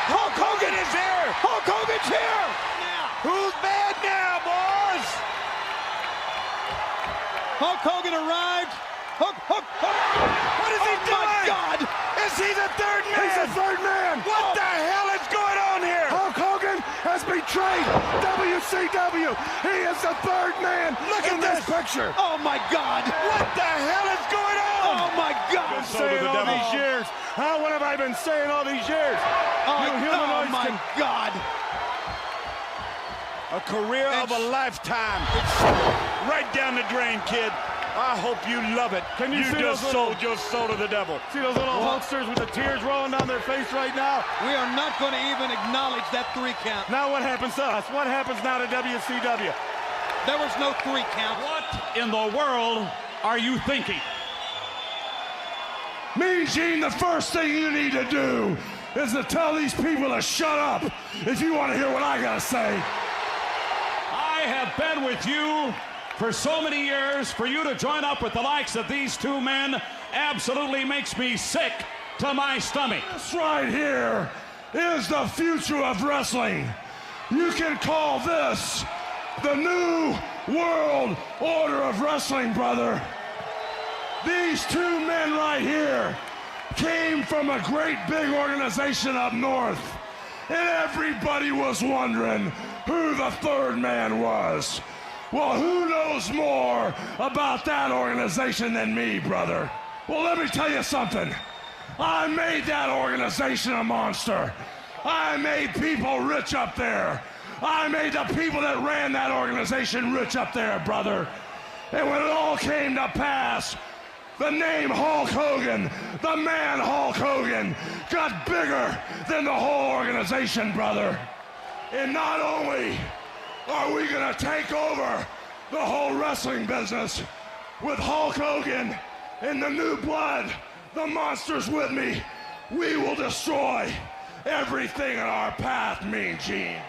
Hulk Hogan is here! Hulk Hogan's here! Now. Who's mad now, boys? Hulk Hogan arrived. Hulk. What is he doing? Oh, my God. Is he the third man? He's the third man. What the hell is going on here? Hulk Hogan has betrayed WCW. He is the third man. Look at this picture. Oh, my God. What the hell is going on? Oh, my God. I've been saying all these years. What have I been saying all these years? Oh, my God. A career of a lifetime. It's right down the drain, kid. I hope you love it. Can you see just sold your soul to the devil. See those little Hulksters with the tears rolling down their face right now? We are not going to even acknowledge that 3 count. Now what happens to us? What happens now to WCW? There was no 3 count. What in the world are you thinking? Mean Gene, the first thing you need to do is to tell these people to shut up if you want to hear what I gotta say. I have been with you for so many years. For you to join up with the likes of these 2 men absolutely makes me sick to my stomach. This right here is the future of wrestling. You can call this the new world order of wrestling, brother. These 2 men right here came from a great big organization up north, and everybody was wondering who the third man was. Well, who knows more about that organization than me, brother? Well, let me tell you something. I made that organization a monster. I made people rich up there. I made the people that ran that organization rich up there, brother. And when it all came to pass, the name Hulk Hogan, the man Hulk Hogan, got bigger than the whole organization, brother. And not only are we gonna take over the whole wrestling business with Hulk Hogan and the new blood, the monsters with me, we will destroy everything in our path, Mean Gene.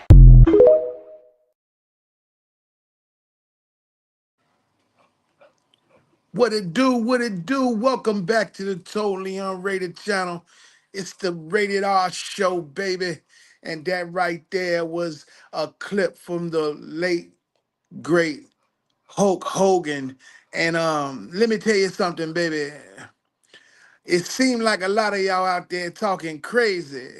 What it do, what it do? Welcome back to the Totally Unrated channel. It's the Rated R show, baby. And that right there was a clip from the late, great Hulk Hogan. And let me tell you something, baby. It seemed like a lot of y'all out there talking crazy,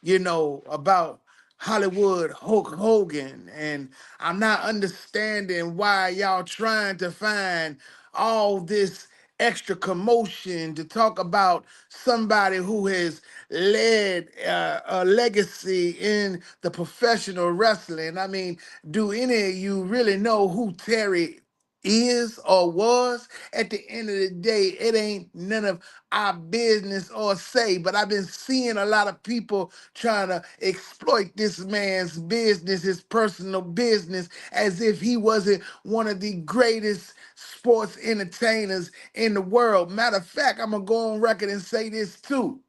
you know, about Hollywood Hulk Hogan. And I'm not understanding why y'all trying to find all this extra commotion to talk about somebody who has led a legacy in the professional wrestling. I mean, do any of you really know who Terry is or was? At the end of the day, it ain't none of our business or say, but I've been seeing a lot of people trying to exploit this man's business, his personal business, as if he wasn't one of the greatest sports entertainers in the world. Matter of fact, I'm gonna go on record and say this too.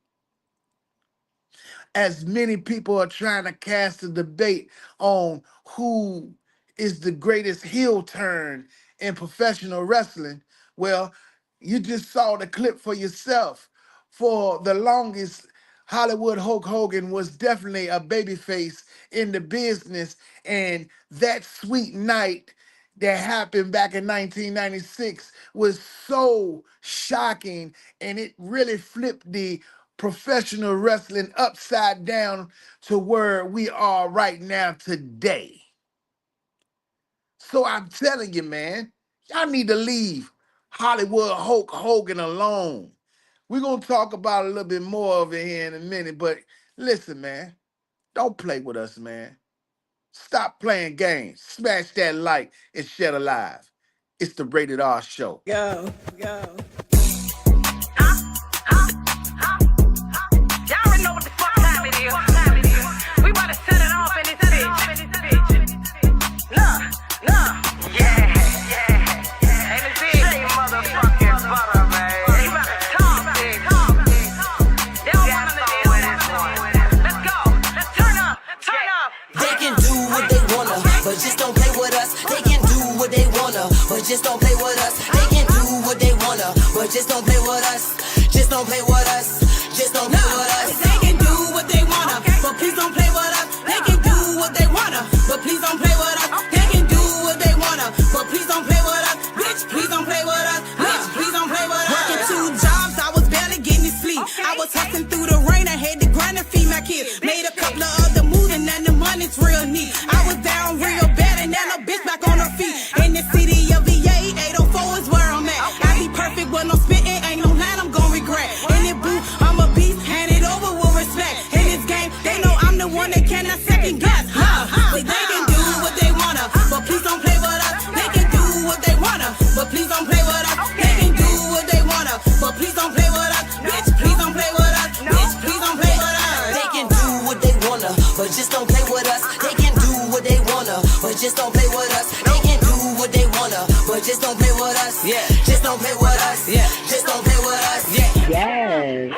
As many people are trying to cast a debate on who is the greatest heel turn in professional wrestling, well, you just saw the clip for yourself. For the longest, Hollywood Hulk Hogan was definitely a babyface in the business, and that sweet night that happened back in 1996 was so shocking, and it really flipped the professional wrestling upside down to where we are right now today. So I'm telling you, man, y'all need to leave Hollywood Hulk Hogan alone. We're going to talk about a little bit more of it here in a minute, but listen, man, don't play with us, man. Stop playing games. Smash that like and share alive. It's the Rated R show. Go. Just don't play with us. They can do what they wanna, but just don't play with us. They can do what they wanna, but just don't play with us. Just don't play with us. Just don't play with us. They can do what they wanna, but through the rain, I had to grind and feed my kids. Made a couple of other moves and now the money's real neat. I was down real bad and now a bitch back on her feet. In the city of VA, 804 is where I'm at. I be perfect when I'm spitting, ain't no line I'm gon' regret. In it boo, I'm a beast, hand it over with respect. In this game, they know I'm the one that cannot second guess. They can do what they wanna, but please don't play with us. They can do what they wanna, but please don't play with us. They can do what they wanna, but please don't play with us. Bitch, please don't play with us. Bitch, please don't play with us. They can do what they wanna, but just don't play with us. They can do what they wanna, but just don't play with us. They can do what they wanna, but just don't play with us. Yeah, just don't play with us. Yeah, just don't play with us. Yeah. Yes.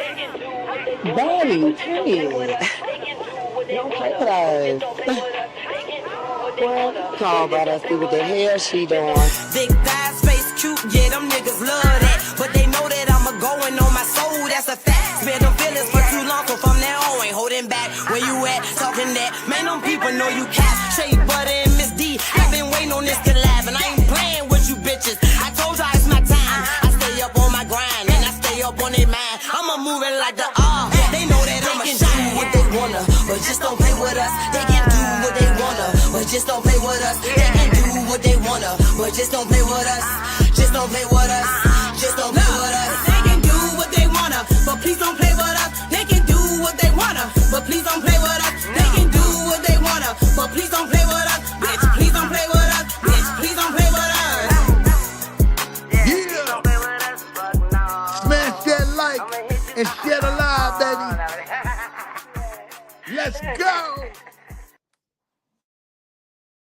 Buddy, period. Don't play with us. Well, call about us, see what the hell she doing. Big thighs, face cute, yeah, them niggas love that. But they know that I'm a going on my soul, that's a fact. Spare them feelings for too long, so from now on, ain't holding back. Where you at, talking that, man, them people know you cap. Shea Butter and Miss D, I've been waiting on this collab, and I ain't playing with you bitches. I told y'all it's my time, I stay up on my grind, and I stay up on their mind. I'ma move it like the they know that I'm a shine. They can do what they wanna, but just don't play with us. They can do what they wanna, but just don't play with us. They can do what they wanna, but just don't play with us. Just don't play with us. Just don't play with us. They can do what they wanna, but please don't play with us. They can do what they wanna, but please don't play with us. They can do what they wanna, but please don't play with us. Bitch, please don't play with us. Bitch, please don't play with us. Yeah. Smash that like and share the live, baby. Let's go.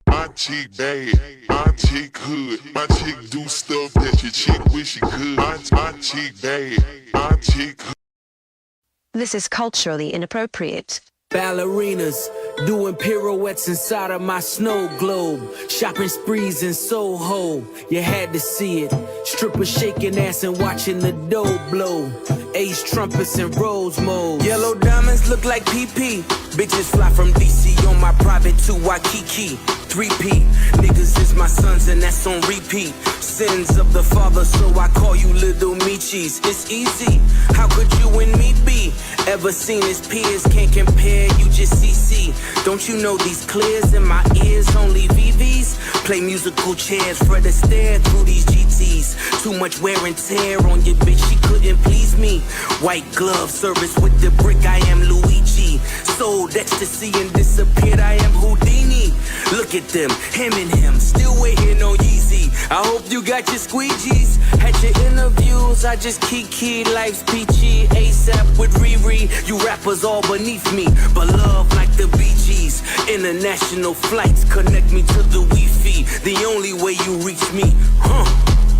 My chick bad, my chick hood, my chick do stuff that your chick wish she could. My chick bad, my chick hood. This is culturally inappropriate. Ballerinas doing pirouettes inside of my snow globe. Shopping sprees in Soho, you had to see it. Strippers shaking ass and watching the dough blow. Ace trumpets and rose modes. Yellow diamonds look like PP. Bitches fly from DC on my private to Waikiki. 3P, niggas is my sons and that's on repeat. Sins of the father, so I call you little Michis. It's easy, how could you and me be? Ever seen his peers, can't compare, you just CC. Don't you know these clears in my ears, only VVs? Play musical chairs, Fred Astaire through these GTs. Too much wear and tear on your bitch, she couldn't please me. White glove service with the brick, I am Luigi. Sold ecstasy and disappeared, I am Houdini. Look at them, him and him, still waiting on Yeezy. I hope you got your squeegees. Had your interviews, I just kiki. Life's peachy, ASAP with Riri. You rappers all beneath me, but love like the Bee Gees. International flights connect me to the Wi-Fi. The only way you reach me,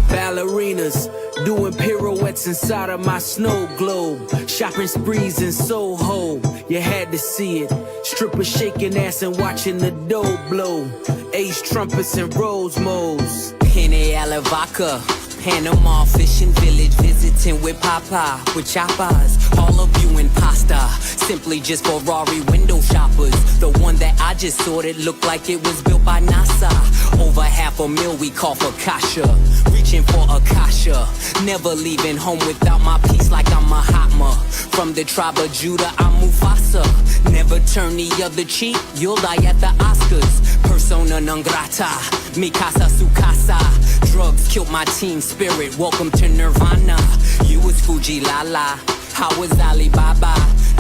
Ballerinas doing pirouettes inside of my snow globe. Shopping sprees in Soho, you had to see it. Strippers shaking ass and watching the dough blow. Ace trumpets and rose modes. Pene Alavaca, Panama fishing village, visiting with Papa, with choppers. All of you in pasta, simply just Ferrari window shoppers. The one that I just sorted looked like it was built by NASA. Over $500,000 we call for Kasha, reaching for Akasha. Never leaving home without my piece like I'm Mahatma. From the tribe of Judah, I'm Mufasa. Never turn the other cheek, you'll die at the Oscars. Persona non grata, mi casa su casa. Drugs killed my team spirit, welcome to Nirvana. You was Fuji Lala, how was Alibaba?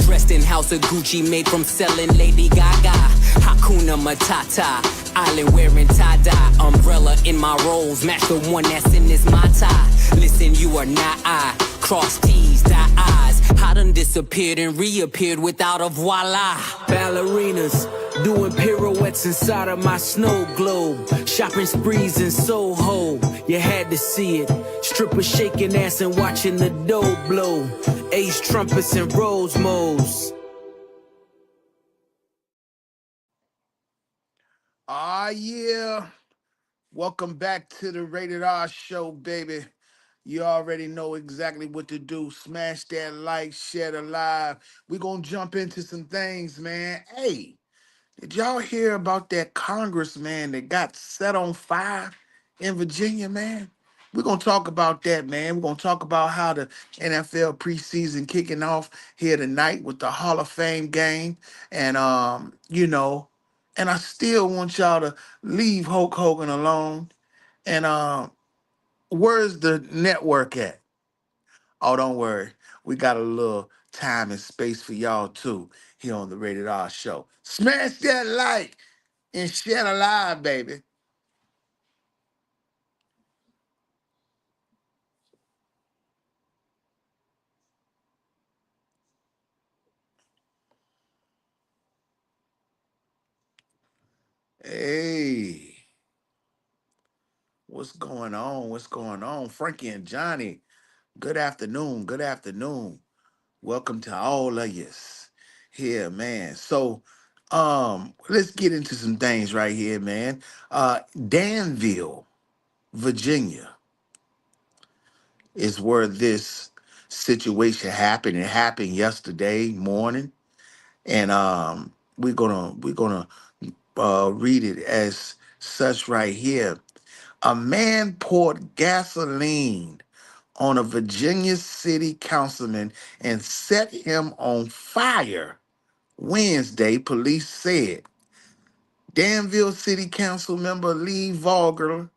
Dressed in house of Gucci, made from selling Lady Gaga. Hakuna Matata, island wearing tie-dye. Umbrella in my rolls, match the one that's in this Mata. Listen, you are not I, cross T's, dot I's. I done disappeared and reappeared without a voila. Ballerinas doing pirouettes inside of my snow globe. Shopping sprees in Soho, you had to see it. Strippers shaking ass and watching the dough blow. Ace trumpets and rose modes. Ah, yeah. Welcome back to the Rated R show, baby. You already know exactly what to do. Smash that like, share the live. We're going to jump into some things, man. Hey, did y'all hear about that congressman that got set on fire in Virginia, man? We're gonna talk about that, man. We're gonna talk about how the NFL preseason kicking off here tonight with the Hall of Fame game. And and I still want y'all to leave Hulk Hogan alone. And where's the network at? Oh, don't worry. We got a little time and space for y'all too here on the Rated R show. Smash that like and share the live, baby. Hey, what's going on? What's going on? Frankie and Johnny, good afternoon. Good afternoon. Welcome to all of yous here, man. So, let's get into some things right here, man. Danville, Virginia is where this situation happened. It happened yesterday morning, and we're gonna read it as such right here. A man poured gasoline on a Virginia city councilman and set him on fire Wednesday, police said. Danville City Council member Lee Vogler,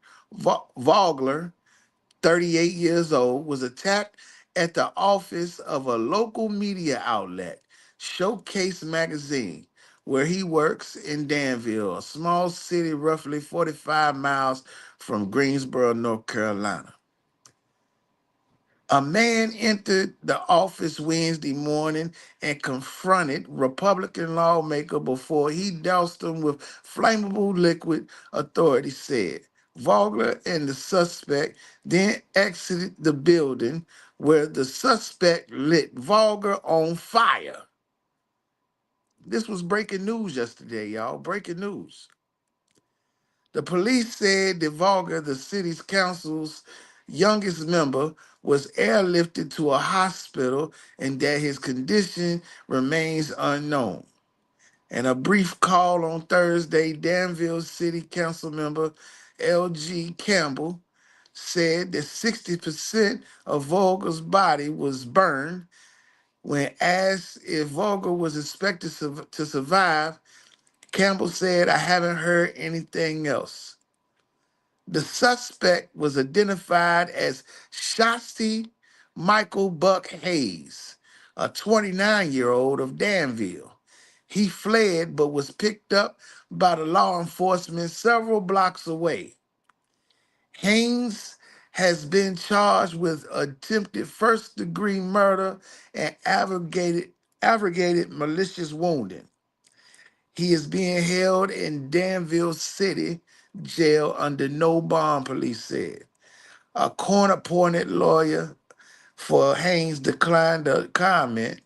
38 years old, was attacked at the office of a local media outlet, Showcase Magazine, where he works in Danville, a small city roughly 45 miles from Greensboro, North Carolina. A man entered the office Wednesday morning and confronted Republican lawmaker before he doused him with flammable liquid, authorities said. Vogler and the suspect then exited the building where the suspect lit Vogler on fire. This was breaking news yesterday, y'all. Breaking news. The police said that Vogler, the city's council's youngest member, was airlifted to a hospital and that his condition remains unknown. In a brief call on Thursday, Danville City Council member L.G. Campbell said that 60% of Vogler's body was burned. When asked if Vogler was expected to survive, Campbell said, "I haven't heard anything else." The suspect was identified as Shasti Michael Buck Hayes, a 29-year-old of Danville. He fled but was picked up by the law enforcement several blocks away. Haynes has been charged with attempted first-degree murder and aggravated malicious wounding. He is being held in Danville City jail under no bond, police said. A court-appointed lawyer for Haynes declined to comment.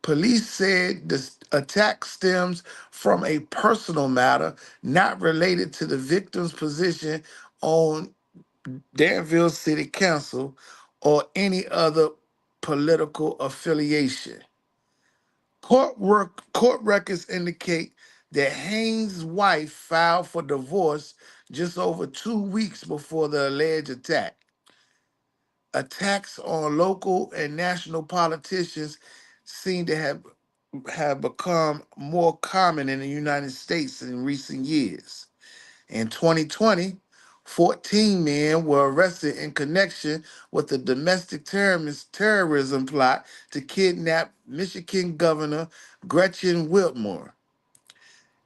Police said the attack stems from a personal matter not related to the victim's position on Danville City Council or any other political affiliation. Court records indicate that Haynes' wife filed for divorce just over 2 weeks before the alleged attack. Attacks on local and national politicians seem to have become more common in the United States in recent years. In 2020, 14 men were arrested in connection with the domestic terrorism plot to kidnap Michigan Governor Gretchen Whitmer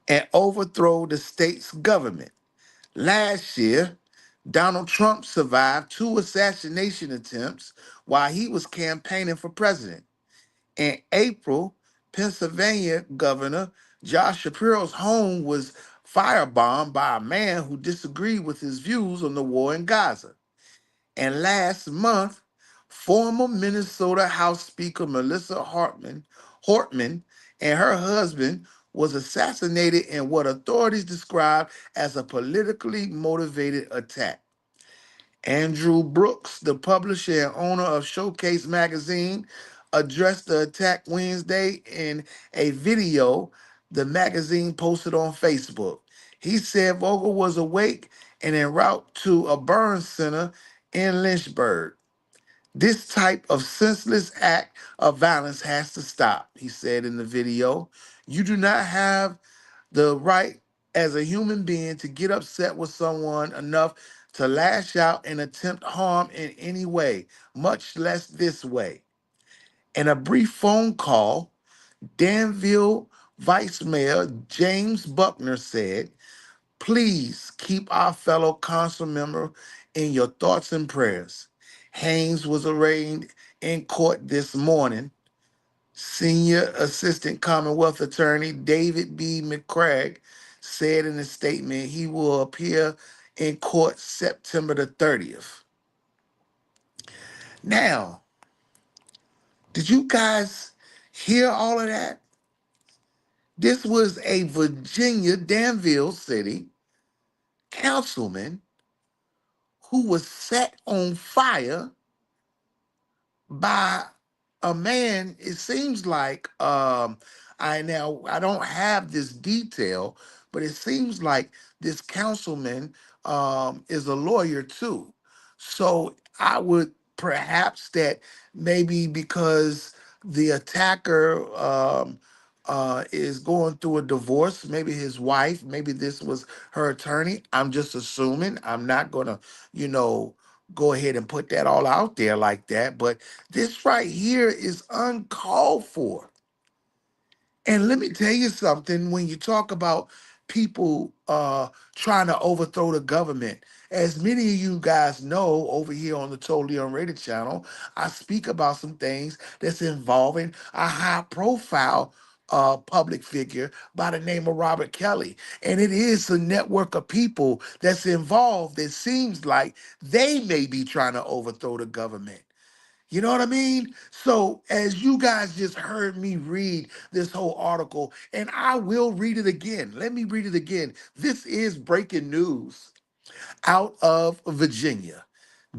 and overthrow the state's government. Last year, Donald Trump survived 2 assassination attempts while he was campaigning for president. In April, Pennsylvania Governor Josh Shapiro's home was firebombed by a man who disagreed with his views on the war in Gaza. And last month, former Minnesota House Speaker Melissa Hortman and her husband was assassinated in what authorities describe as a politically motivated attack. Andrew Brooks, the publisher and owner of Showcase Magazine, addressed the attack Wednesday in a video the magazine posted on Facebook. He said Vogel was awake and en route to a burn center in Lynchburg. This type of senseless act of violence has to stop, he said in the video. You do not have the right as a human being to get upset with someone enough to lash out and attempt harm in any way, much less this way. In a brief phone call, Danville Vice Mayor James Buckner said, please keep our fellow council member in your thoughts and prayers. Haynes was arraigned in court this morning. Senior Assistant Commonwealth Attorney David B. McCraig said in a statement he will appear in court September the 30th. Now, did you guys hear all of that? This was a Virginia, Danville City councilman who was set on fire by a man. It seems like I don't have this detail, but it seems like this councilman is a lawyer too. So I would perhaps that maybe because the attacker is going through a divorce, maybe his wife, maybe this was her attorney. I'm just assuming. I'm not gonna, you know, go ahead and put that all out there like that. But this right here is uncalled for. And let me tell you something, when you talk about people trying to overthrow the government, as many of you guys know over here on the Totally Unrated channel, I speak about some things that's involving a high profile public figure by the name of Robert Kelly. And it is a network of people that's involved that seems like they may be trying to overthrow the government. You know what I mean? So, as you guys just heard me read this whole article, and I will read it again. Let me read it again. This is breaking news out of Virginia.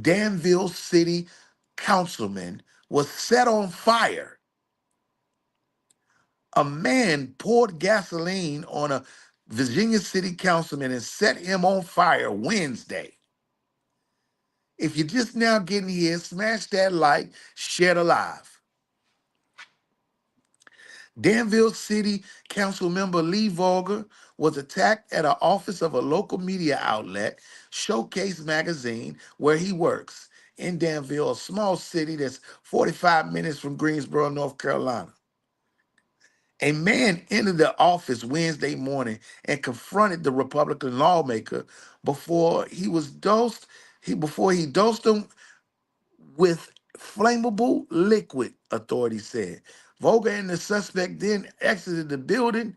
Danville City councilman was set on fire. A man poured gasoline on a Virginia city councilman and set him on fire Wednesday. If you're just now getting here, smash that like, share the live. Danville City Council member Lee Vogel was attacked at an office of a local media outlet, Showcase Magazine, where he works in Danville, a small city that's 45 minutes from Greensboro, North Carolina. A man entered the office Wednesday morning and confronted the Republican lawmaker before he dosed him with flammable liquid, authorities said. Vogel and the suspect then exited the building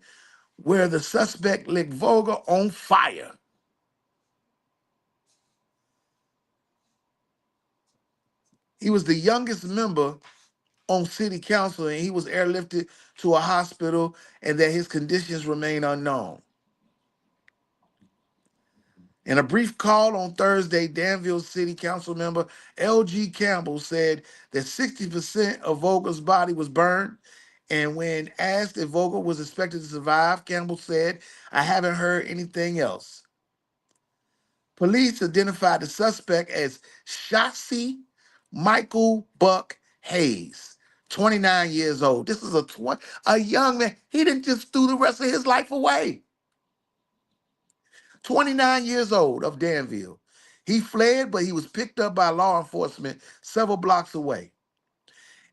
where the suspect lit Vogel on fire. He was the youngest member on city council and he was airlifted to a hospital and that his conditions remain unknown. In a brief call on Thursday, Danville City Council member L.G. Campbell said that 60% of Vogel's body was burned. And when asked if Vogel was expected to survive, Campbell said, I haven't heard anything else. Police identified the suspect as Shotzi Michael Buck Hayes, 29 years old. This is a young man. He didn't just threw the rest of his life away. 29 years old of Danville. He fled, but he was picked up by law enforcement several blocks away.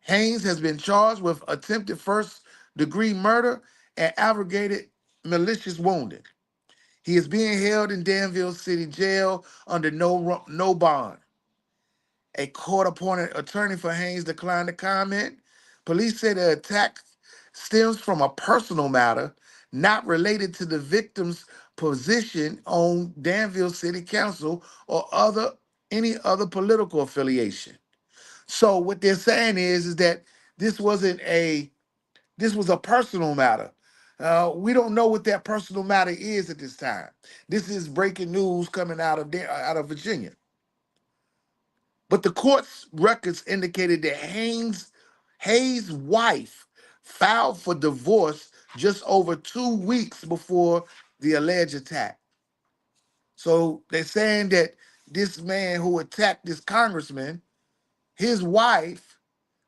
Haynes has been charged with attempted first-degree murder and aggravated malicious wounding. He is being held in Danville City Jail under no bond. A court-appointed attorney for Haynes declined to comment. Police say the attack stems from a personal matter not related to the victim's position on Danville City Council or any other political affiliation. So what they're saying is that this was a personal matter. We don't know what that personal matter is at this time. This is breaking news coming out of Virginia. But the court's records indicated that Hayes' wife filed for divorce just over 2 weeks before the alleged attack. So they're saying that this man who attacked this congressman, his wife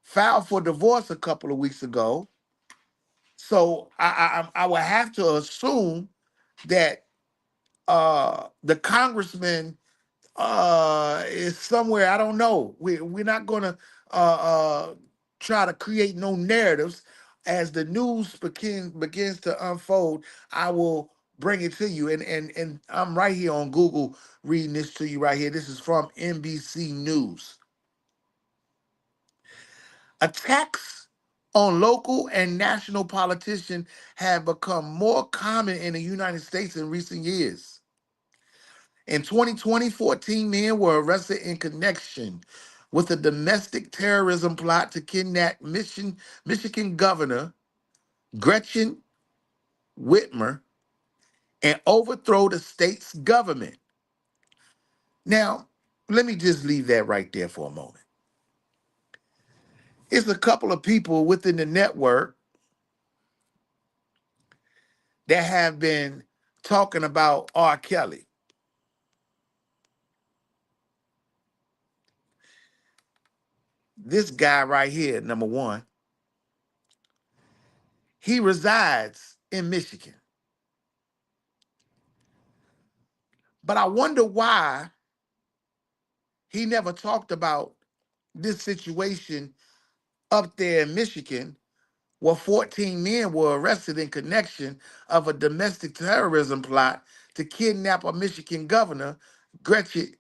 filed for divorce a couple of weeks ago. So I would have to assume that the congressman is somewhere. I don't know. We're not gonna try to create no narratives. As the news begins to unfold, I will bring it to you. And I'm right here on Google reading this to you right here. This is from NBC News. Attacks on local and national politicians have become more common in the United States in recent years. In 2020, 14 men were arrested in connection with a domestic terrorism plot to kidnap Michigan Governor Gretchen Whitmer and overthrow the state's government. Now, let me just leave that right there for a moment. It's a couple of people within the network that have been talking about R. Kelly. This guy right here, number one, he resides in Michigan. But I wonder why he never talked about this situation up there in Michigan where 14 men were arrested in connection of a domestic terrorism plot to kidnap a Michigan governor, Gretchen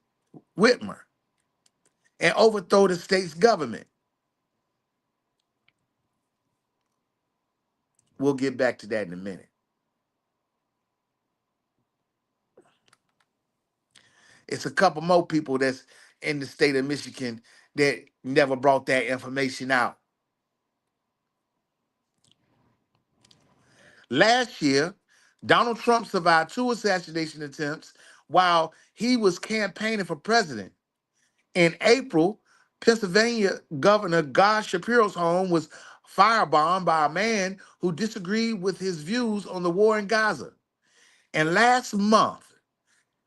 Whitmer, and overthrow the state's government. We'll get back to that in a minute. It's a couple more people that's in the state of Michigan that never brought that information out. Last year, Donald Trump survived 2 assassination attempts while he was campaigning for president. In April, Pennsylvania Governor Josh Shapiro's home was firebombed by a man who disagreed with his views on the war in Gaza. And last month,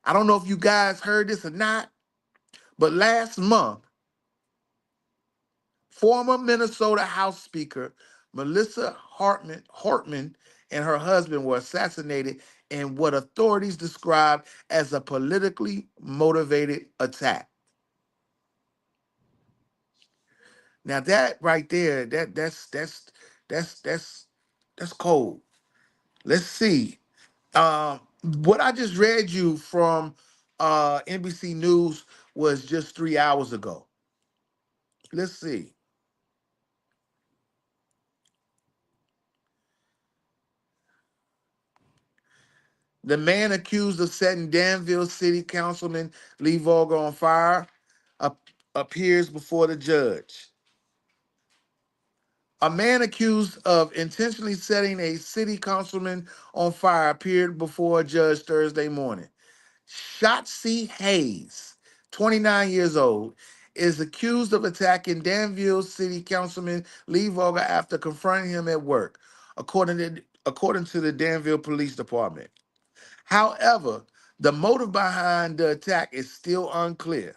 I don't know if you guys heard this or not, but last month, former Minnesota House Speaker Melissa Hartman and her husband were assassinated in what authorities described as a politically motivated attack. Now that right there, that's cold. Let's see. What I just read you from NBC News was just 3 hours ago. Let's see. The man accused of setting Danville City Councilman Lee Vogel on fire appears before the judge. A man accused of intentionally setting a city councilman on fire appeared before a judge Thursday morning. Shotzi Hayes, 29 years old, is accused of attacking Danville City Councilman Lee Vogel after confronting him at work, according to the Danville Police Department. However, the motive behind the attack is still unclear.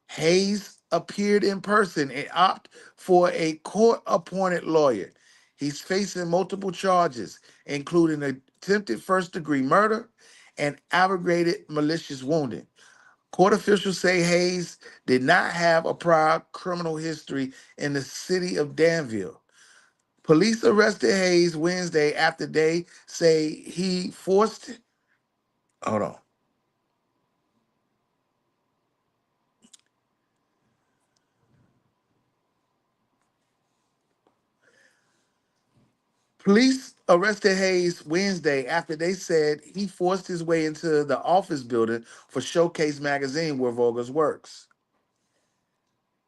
Hayes appeared in person and opted for a court-appointed lawyer. He's facing multiple charges, including attempted first-degree murder and aggravated malicious wounding. Court officials say Hayes did not have a prior criminal history in the city of Danville. Police arrested Hayes Wednesday after they say he forced. Hold on. Police arrested Hayes Wednesday after they said he forced his way into the office building for Showcase magazine where Vogels works.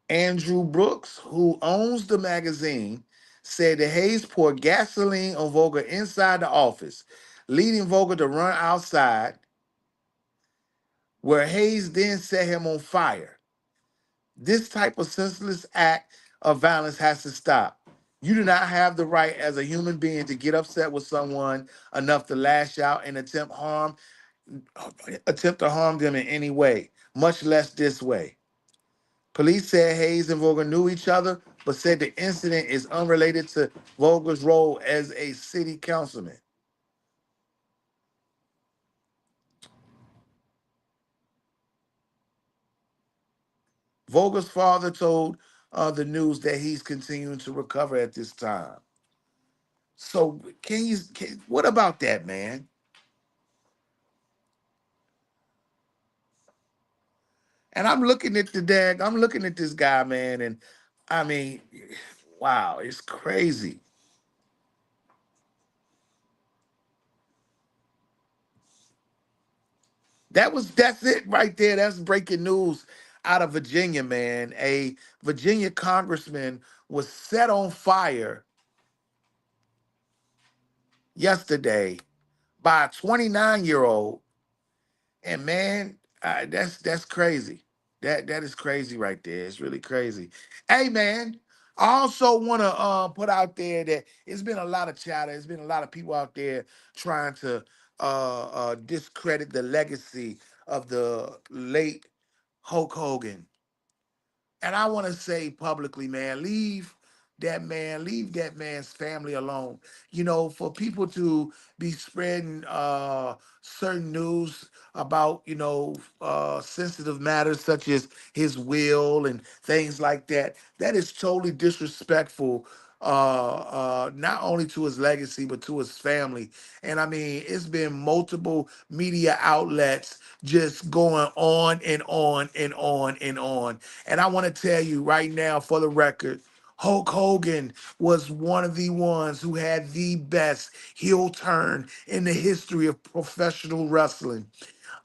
Andrew Brooks, who owns the magazine, said that Hayes poured gasoline on Vogel inside the office, leading Vogel to run outside, where Hayes then set him on fire. This type of senseless act of violence has to stop. You do not have the right as a human being to get upset with someone enough to lash out and attempt harm attempt to harm them in any way, much less this way. Police said Hayes and Vogel knew each other, but said the incident is unrelated to Vogel's role as a city councilman. Vogel's father told the news that he's continuing to recover at this time. So what about that, man? And I'm looking at this guy, man, and I mean, wow, it's crazy. That's it right there. That's breaking news out of Virginia, man. A Virginia congressman was set on fire yesterday by a 29-year-old. And man, that's crazy. That is crazy right there. It's really crazy. Hey man, I also want to put out there that it's been a lot of chatter. It's been a lot of people out there trying to discredit the legacy of the late Hulk Hogan. And I want to say publicly, man, leave that man's family alone. You know, for people to be spreading certain news about, sensitive matters such as his will and things like that, that is totally disrespectful, not only to his legacy but to his family. And I mean, it's been multiple media outlets just going on and on and on and on. And I want to tell you right now, for the record, Hulk Hogan was one of the ones who had the best heel turn in the history of professional wrestling.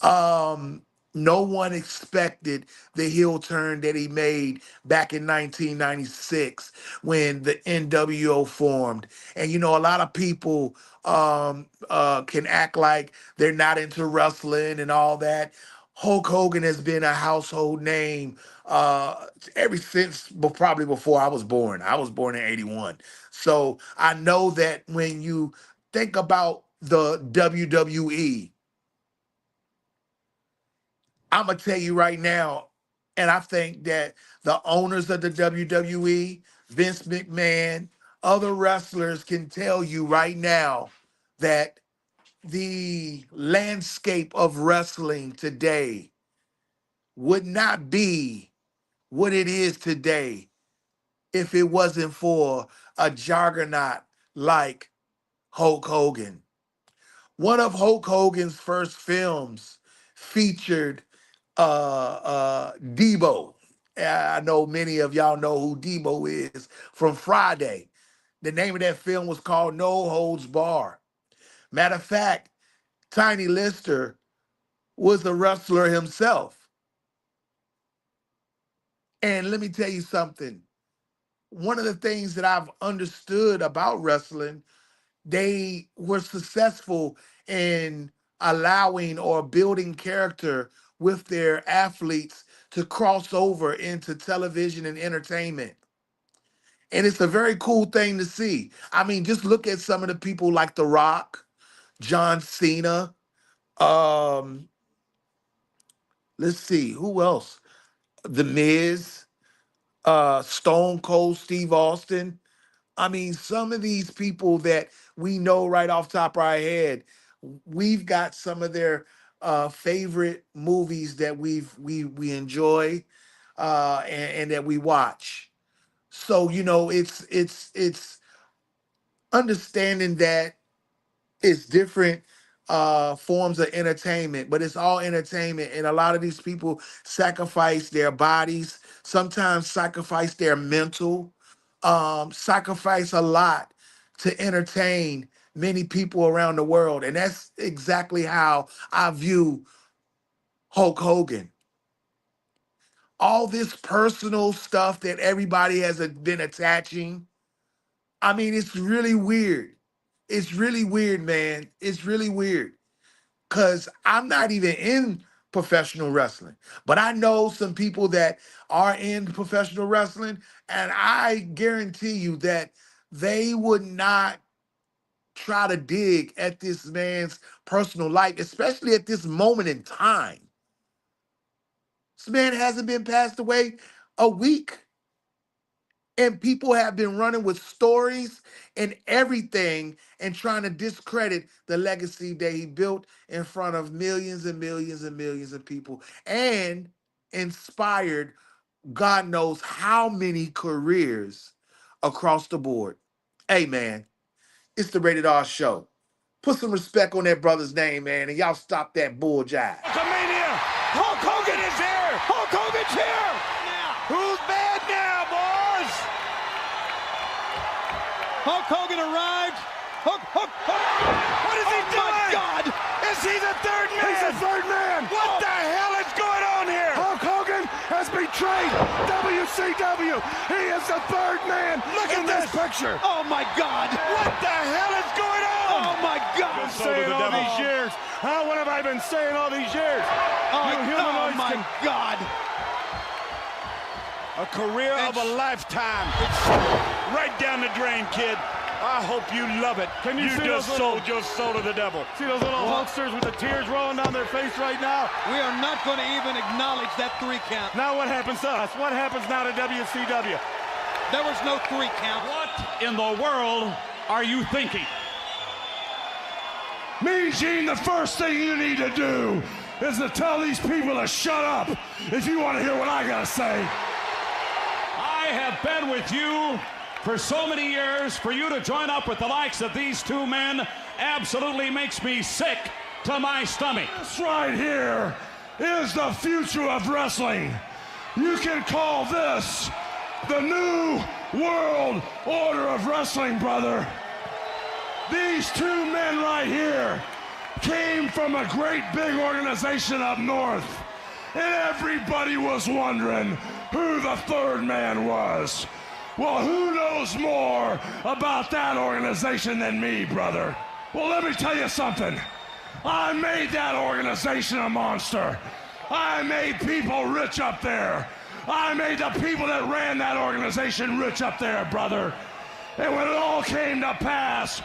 Um, no one expected the heel turn that he made back in 1996 when the NWO formed. And a lot of people can act like they're not into wrestling and all that. Hulk Hogan has been a household name ever since, but probably before I was born. I was born in 81. So I know that when you think about the WWE, I'm gonna tell you right now, and I think that the owners of the WWE, Vince McMahon, other wrestlers can tell you right now that the landscape of wrestling today would not be what it is today if it wasn't for a juggernaut like Hulk Hogan. One of Hulk Hogan's first films featured Debo. I know many of y'all know who Debo is from Friday. The name of that film was called No Holds Bar. Matter of fact, Tiny Lister was a wrestler himself. And let me tell you something. One of the things that I've understood about wrestling, they were successful in allowing or building character with their athletes to cross over into television and entertainment. And it's a very cool thing to see. I mean, just look at some of the people like The Rock, John Cena. Um, let's see, who else? The Miz, Stone Cold Steve Austin. I mean, some of these people that we know right off top of our head, we've got some of their favorite movies that we enjoy and that we watch. So it's understanding that it's different forms of entertainment, but it's all entertainment. And a lot of these people sacrifice their bodies, sometimes sacrifice their mental, sacrifice a lot to entertain many people around the world. And that's exactly how I view Hulk Hogan. All this personal stuff that everybody has been attaching, I mean, it's really weird. It's really weird, man. It's really weird. Because I'm not even in professional wrestling, but I know some people that are in professional wrestling, and I guarantee you that they would not try to dig at this man's personal life, especially at this moment in time. This man hasn't been passed away a week. And people have been running with stories and everything and trying to discredit the legacy that he built in front of millions and millions and millions of people and inspired God knows how many careers across the board. Hey, man, it's the Rated R Show. Put some respect on that brother's name, man, and y'all stop that bull jive. WrestleMania! Hulk Hogan is here! Hulk Hogan's here! Who's bad now, boys? Hulk Hogan arrived. Hulk! What is he doing? Oh my God! Is he the third man? He's the third man! What the hell is going on here? Hulk Hogan has betrayed WCW. He is the third man. Look at this this picture. Oh my God! What the hell is going on? Oh my God! Been saying all these years. Huh? What have I been saying all these years? Oh my God! A career of a lifetime. It's right down the drain, kid. I hope you love it. Can you see just sold your soul to the devil. See those little Hulksters with the tears rolling down their face right now? We are not going to even acknowledge that 3 count. Now what happens to us? What happens now to WCW? There was no 3 count. What in the world are you thinking? Mean Gene, the first thing you need to do is to tell these people to shut up if you want to hear what I gotta say. I have been with you for so many years. For you to join up with the likes of these 2 men absolutely makes me sick to my stomach. This right here is the future of wrestling. You can call this the new world order of wrestling, brother. These 2 men right here came from a great big organization up north, and everybody was wondering who the third man was. Well, who knows more about that organization than me, brother? Well, let me tell you something. I made that organization a monster. I made people rich up there. I made the people that ran that organization rich up there, brother. And when it all came to pass,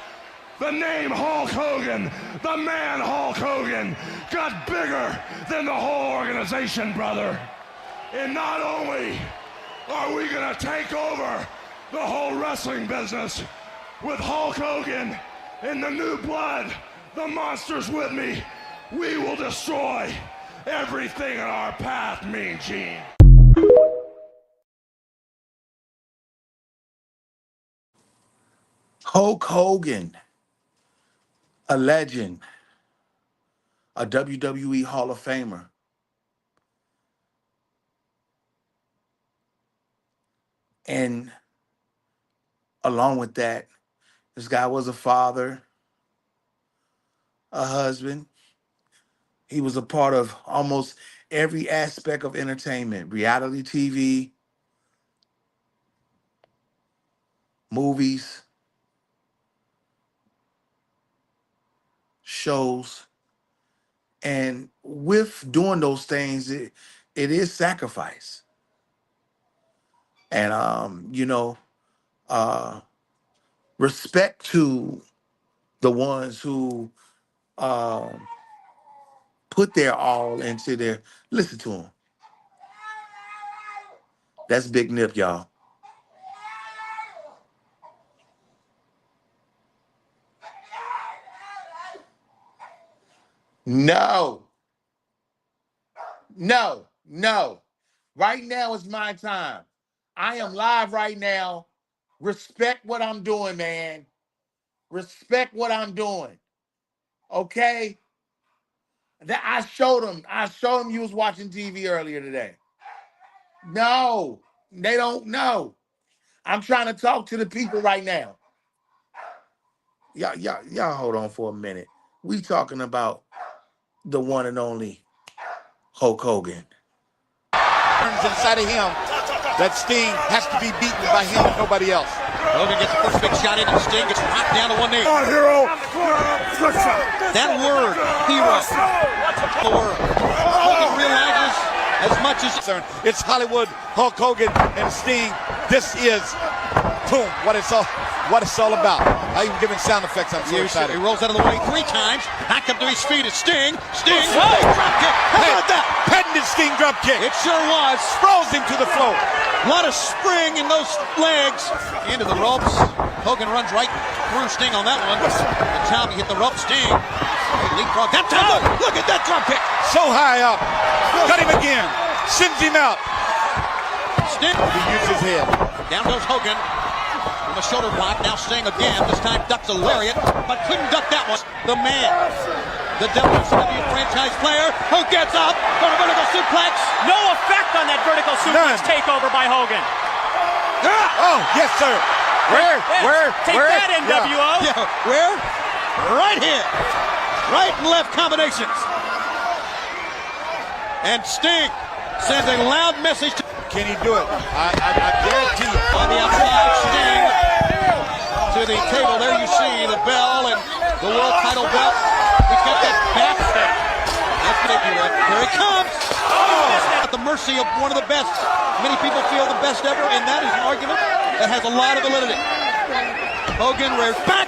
the name Hulk Hogan, the man Hulk Hogan, got bigger than the whole organization, brother. And not only are we gonna take over the whole wrestling business with Hulk Hogan and the new blood, the monsters with me, we will destroy everything in our path, Mean Gene. Hulk Hogan, a legend, a WWE Hall of Famer. And along with that, this guy was a father, a husband. He was a part of almost every aspect of entertainment, reality TV, movies, shows. And with doing those things, it is sacrifice. And, respect to the ones who put their all into their, listen to them. That's Big Nip, y'all. No. Right now is my time. I am live right now. Respect what I'm doing, man. Respect what I'm doing. Okay? That I showed them you was watching TV earlier today. No, they don't know. I'm trying to talk to the people right now. Y'all hold on for a minute. We talking about the one and only Hulk Hogan. Inside of him that Sting has to be beaten by him and nobody else. Hogan gets the first big shot in and Sting gets knocked down to one knee. Oh, hero! That word, hero, the word. Hogan realizes as much as it's Hollywood, Hulk Hogan, and Sting. This is, boom, what it's all. what it's all about. I even giving sound effects. I'm so excited. He rolls out of the way 3 times. Back up to his feet is Sting. Sting. Big drop kick. How about that? Patented Sting drop kick. It sure was. Throws him to the floor. A lot of spring in those legs. Into the ropes. Hogan runs right through Sting on that one. The top, he hit the rope. Sting. Leapfrog. That time. Look at that drop kick. So high up. Cut him again. Sends him out. Sting. He used his head. Down goes Hogan. From a shoulder block. Now Sting again. This time ducks a lariat, but couldn't duck that one. The man. The WCW franchise player who gets up for a vertical suplex. No effect on that vertical suplex takeover by Hogan. Oh, yes, sir. Where? Take that, NWO. Yeah, where? Right here. Right and left combinations. And Sting sends a loud message to... Can he do it? I guarantee you. On the outside, Sting to the table. There you see the bell and the world title belt. He's got that back step. That's what they do. Here it comes. Oh! At the mercy of one of the best. Many people feel the best ever, and that is an argument that has a lot of validity. Hogan rears back.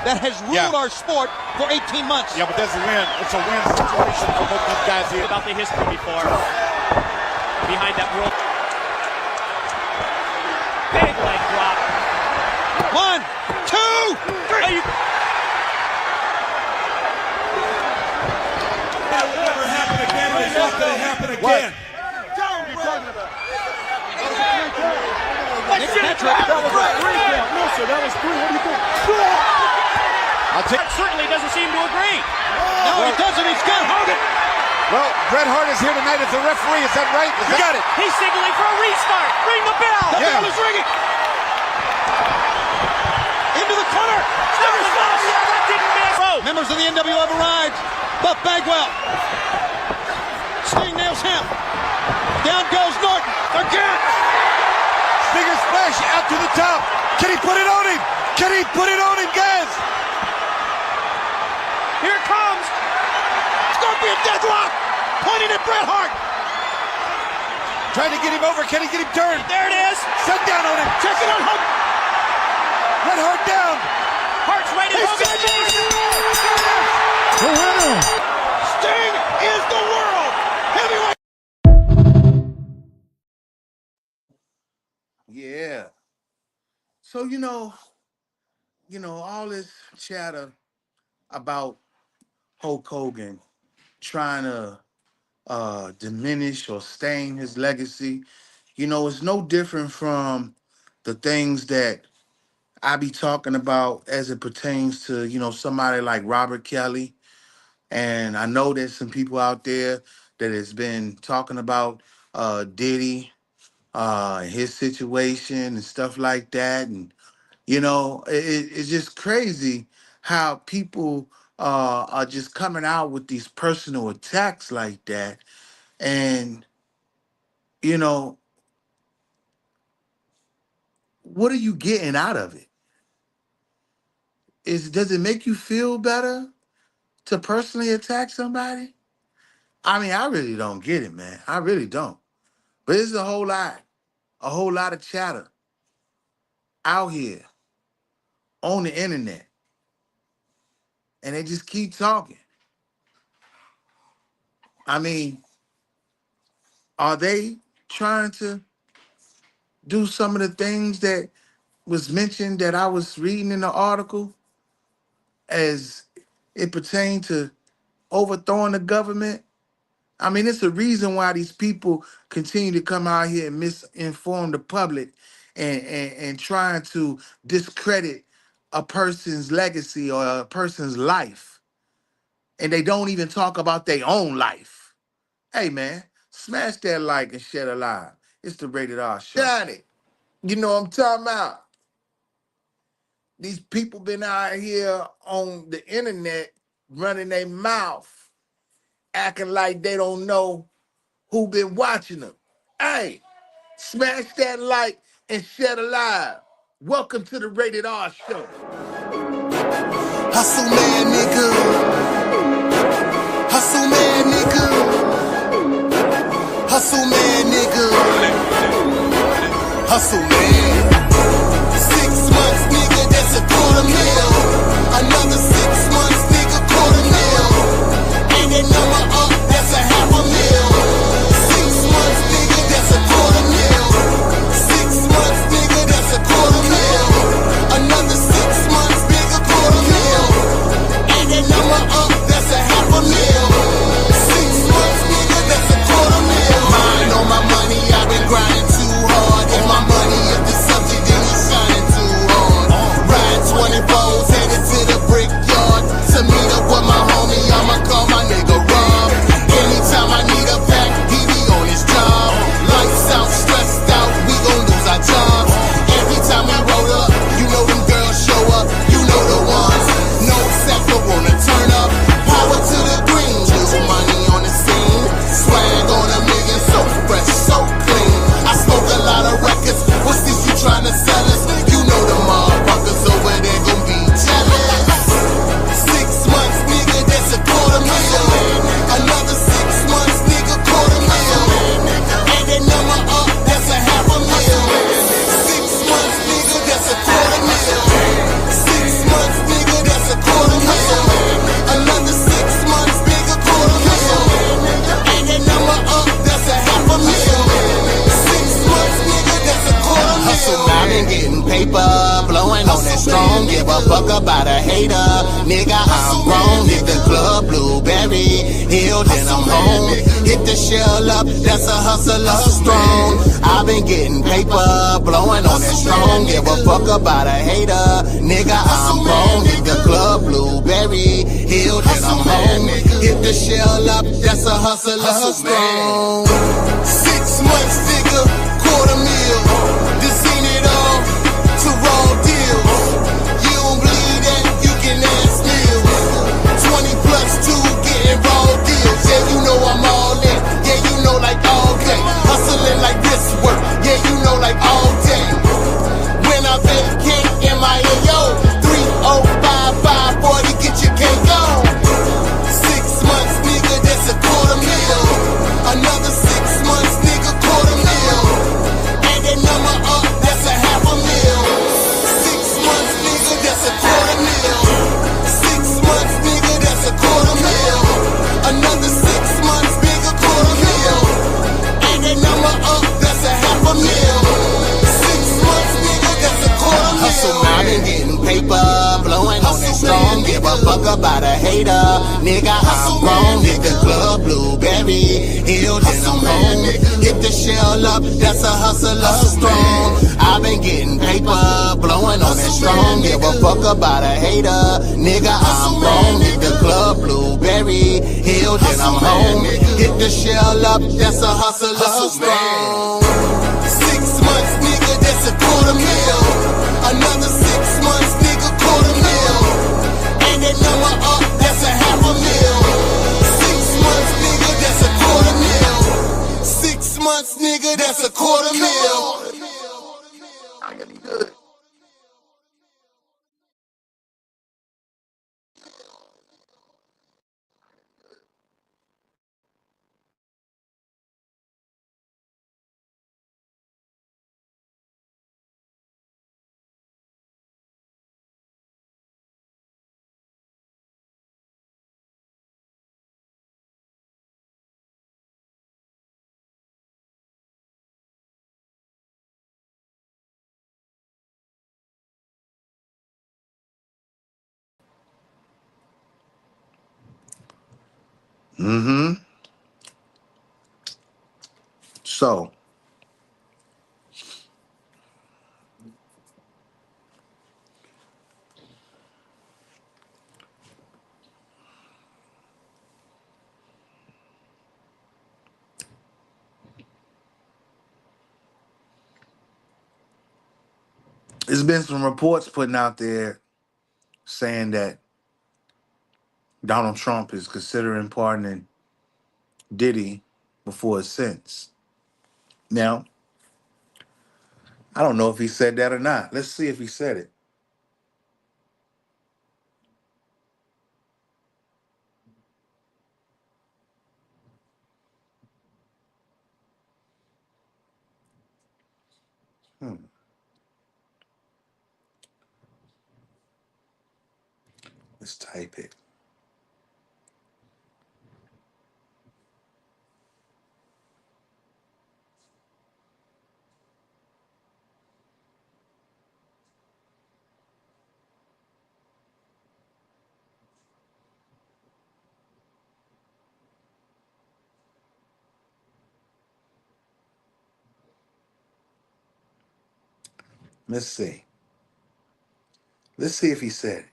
That has ruled our sport for 18 months. Yeah, but that's a win. It's a win situation for both these guys here. About the history before. Behind that world. Big leg drop. 1, 2, 3. That'll never happen again. It's not going to happen again. Nick Patrick. That was a 3 count. No, sir, that was 3. What do you think? I'll take. Certainly doesn't seem to agree. No, he doesn't. He's got Hogan. Well, Bret Hart is here tonight as the referee. Is that right? You got it. He's signaling for a restart. Ring the bell. The bell is ringing. Into the corner. That didn't miss. Members of the NWO have arrived. Buff Bagwell. Sting nails him. Down goes Norton. Again. Stinger splash out to the top. Can he put it on him? Can he put it on him, guys? Here it comes. Scorpion deathlock. Pointing at Bret Hart. Trying to get him over. Can he get him turned? There it is. Set down on him. Check it on Hogan. Bret Hart down. Hart's right in Hogan's face. The winner. Sting is the world heavyweight. Yeah. So, you know, all this chatter about Hulk Hogan trying to diminish or stain his legacy, it's no different from the things that I be talking about as it pertains to, somebody like Robert Kelly. And I know there's some people out there that has been talking about Diddy, his situation and stuff like that. And, it's just crazy how people are just coming out with these personal attacks like that. And, what are you getting out of it? Does it make you feel better to personally attack somebody? I mean, I really don't get it, man. I really don't. But it's a whole lot of chatter out here on the internet. And they just keep talking. I mean, are they trying to do some of the things that was mentioned that I was reading in the article as it pertained to overthrowing the government? I mean, it's a reason why these people continue to come out here and misinform the public and trying to discredit a person's legacy or a person's life. And they don't even talk about their own life. Hey, man, smash that like and share it live. It's the Rated R Show. Got it. You know what I'm talking about? These people been out here on the internet running their mouth, acting like they don't know who been watching them. Hey, smash that like and share it live. Welcome to the Rated R Show. Hustle man, nigga. Hustle man, nigga. Hustle man, nigga. Hustle man. a hater. Nigga, I'm grown, hit the club, blueberry hill, then I'm home. Hit the shell up, that's a hustler strong. I've been getting paper, blowing on it strong. Give a fuck about a hater. Nigga, I'm grown, hit the club, blueberry hill, then I'm home. Hit the shell up, that's a hustler strong. 6 months, nigga, $250,000. This ain't it all to raw deals. You don't believe that, you can ask Mills. 20 plus 2 getting raw deals. Yeah, you know I'm all in. Yeah, you know like all day. Hustling like wrist work. Yeah, you know like all day. When I vacate in my AO, 3055 40, get your cake on. 6 months, nigga, that's $250,000. Another 6 months, nigga, $250,000. Add that number up, that's $500,000. 6 months, nigga, that's $250,000. 6 months, nigga, that's $250,000. Another 6 months, nigga, $250,000. Add that number up, that's $500,000. 6 months, nigga, that's $250,000. Hustle, I've been getting paper, blowing on it strong. Give a fuck about a hater. Nigga, I'm grown, hit the club, blueberry hill, then I'm home. Hit the shell up, that's a hustler strong. I've been getting paper, blowing on it strong. Give a fuck about a hater. Nigga, I'm grown, hit the club, blueberry hill, then I'm home. Hit the shell up, that's a hustler strong. 6 months, nigga, that's $250,000. Another 6 months, nigga, $250,000. And that number up, that's $500,000. 6 months, nigga, that's $250,000. 6 months, nigga, that's $250,000. So, there's been some reports putting out there saying that Donald Trump is considering pardoning Diddy before his sentence. Now, I don't know if he said that or not. Let's see if he said it. Let's type it. Let's see. Let's see if he said it.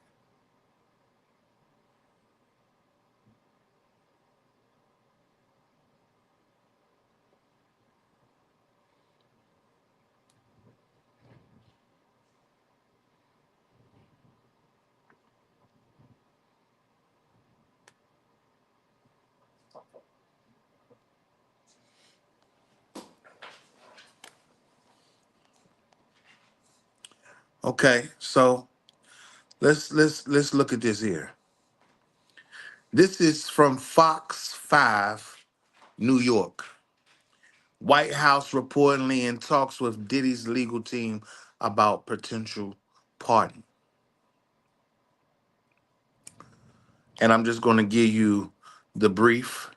Okay, so let's look at this here. This is from Fox 5, New York. White House reportedly in talks with Diddy's legal team about potential pardon. And I'm just going to give you the brief.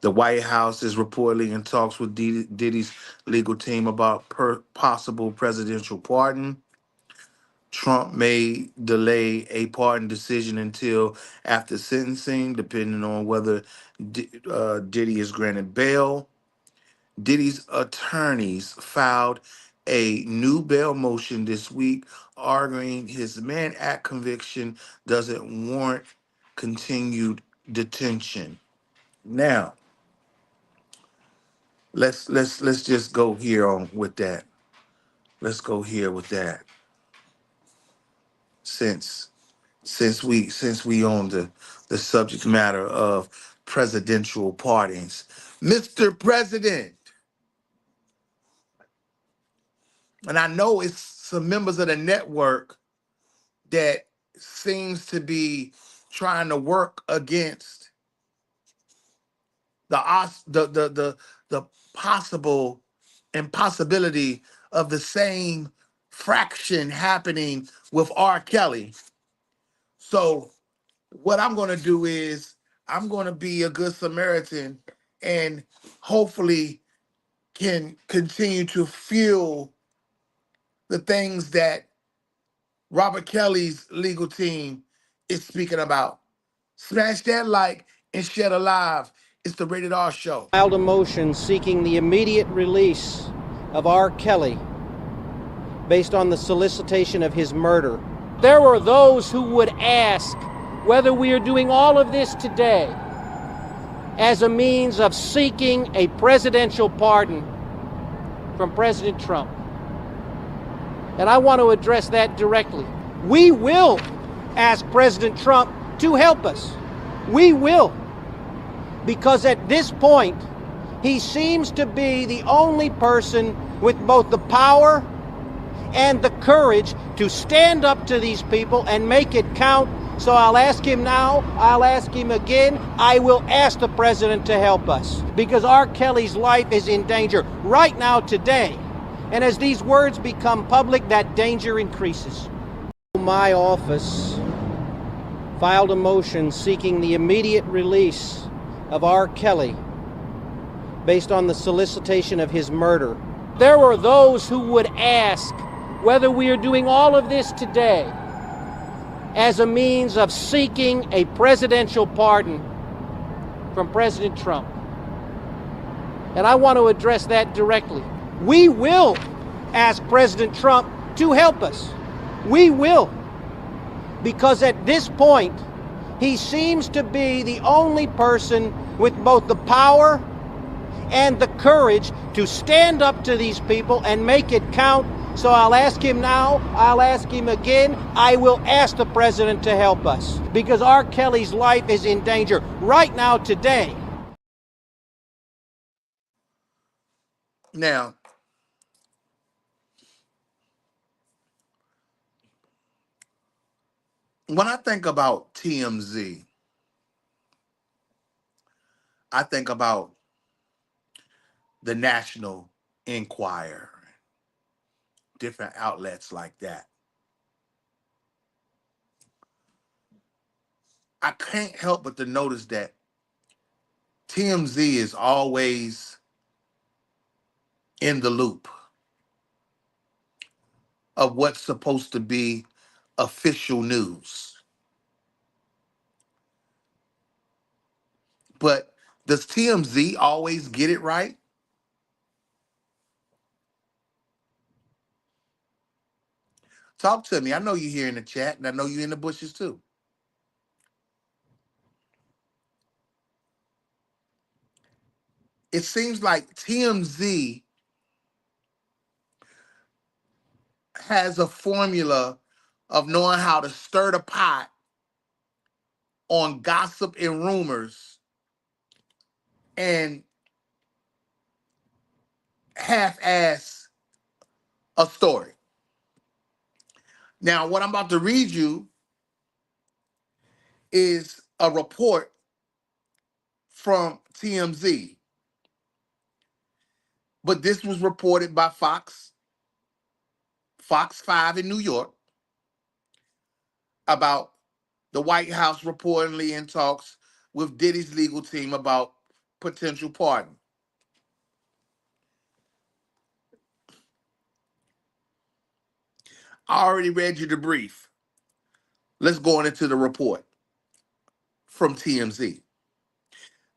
The White House is reportedly in talks with Diddy's legal team about possible presidential pardon. Trump may delay a pardon decision until after sentencing, depending on whether Diddy is granted bail. Diddy's attorneys filed a new bail motion this week, arguing his Mann Act conviction doesn't warrant continued detention. Now, let's just go here on with that. Let's go here with that. Since we on the subject matter of presidential pardons, Mr. President, and I know it's some members of the network that seems to be trying to work against the possible impossibility of the same fraction happening with R. Kelly. So what I'm going to do is I'm going to be a good Samaritan and hopefully can continue to fuel the things that Robert Kelly's legal team is speaking about. Smash that like and share the live. It's the Rated R Show. Filed a motion seeking the immediate release of R. Kelly based on the solicitation of his murder. There were those who would ask whether we are doing all of this today as a means of seeking a presidential pardon from President Trump. And I want to address that directly. We will ask President Trump to help us. We will. Because at this point, he seems to be the only person with both the power and the courage to stand up to these people and make it count. So I'll ask him now, I'll ask him again, I will ask the president to help us. Because R. Kelly's life is in danger right now, today. And as these words become public, that danger increases. My office filed a motion seeking the immediate release of R. Kelly based on the solicitation of his murder. There were those who would ask whether we are doing all of this today as a means of seeking a presidential pardon from President Trump. And I want to address that directly. We will ask President Trump to help us. We will. Because at this point, he seems to be the only person with both the power and the courage to stand up to these people and make it count. So I'll ask him now, I'll ask him again, I will ask the president to help us. Because R. Kelly's life is in danger right now, today. Now, when I think about TMZ, I think about the National Enquirer, different outlets like that. I can't help but to notice that TMZ is always in the loop of what's supposed to be official news. But does TMZ always get it right? Talk to me. I know you're here in the chat, and I know you're in the bushes too. It seems like TMZ has a formula of knowing how to stir the pot on gossip and rumors and half-ass a story. Now, what I'm about to read you is a report from TMZ. But this was reported by Fox 5 in New York, about the White House reportedly in talks with Diddy's legal team about potential pardon. I already read you the brief. Let's go on into the report from TMZ.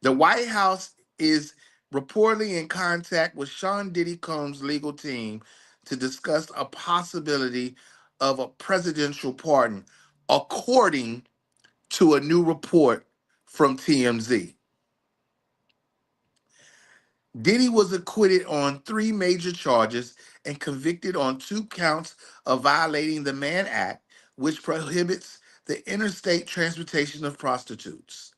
The White House is reportedly in contact with Sean Diddy Combs' legal team to discuss a possibility of a presidential pardon, according to a new report from TMZ. Diddy was acquitted on 3 major charges and convicted on 2 counts of violating the Mann Act, which prohibits the interstate transportation of prostitutes.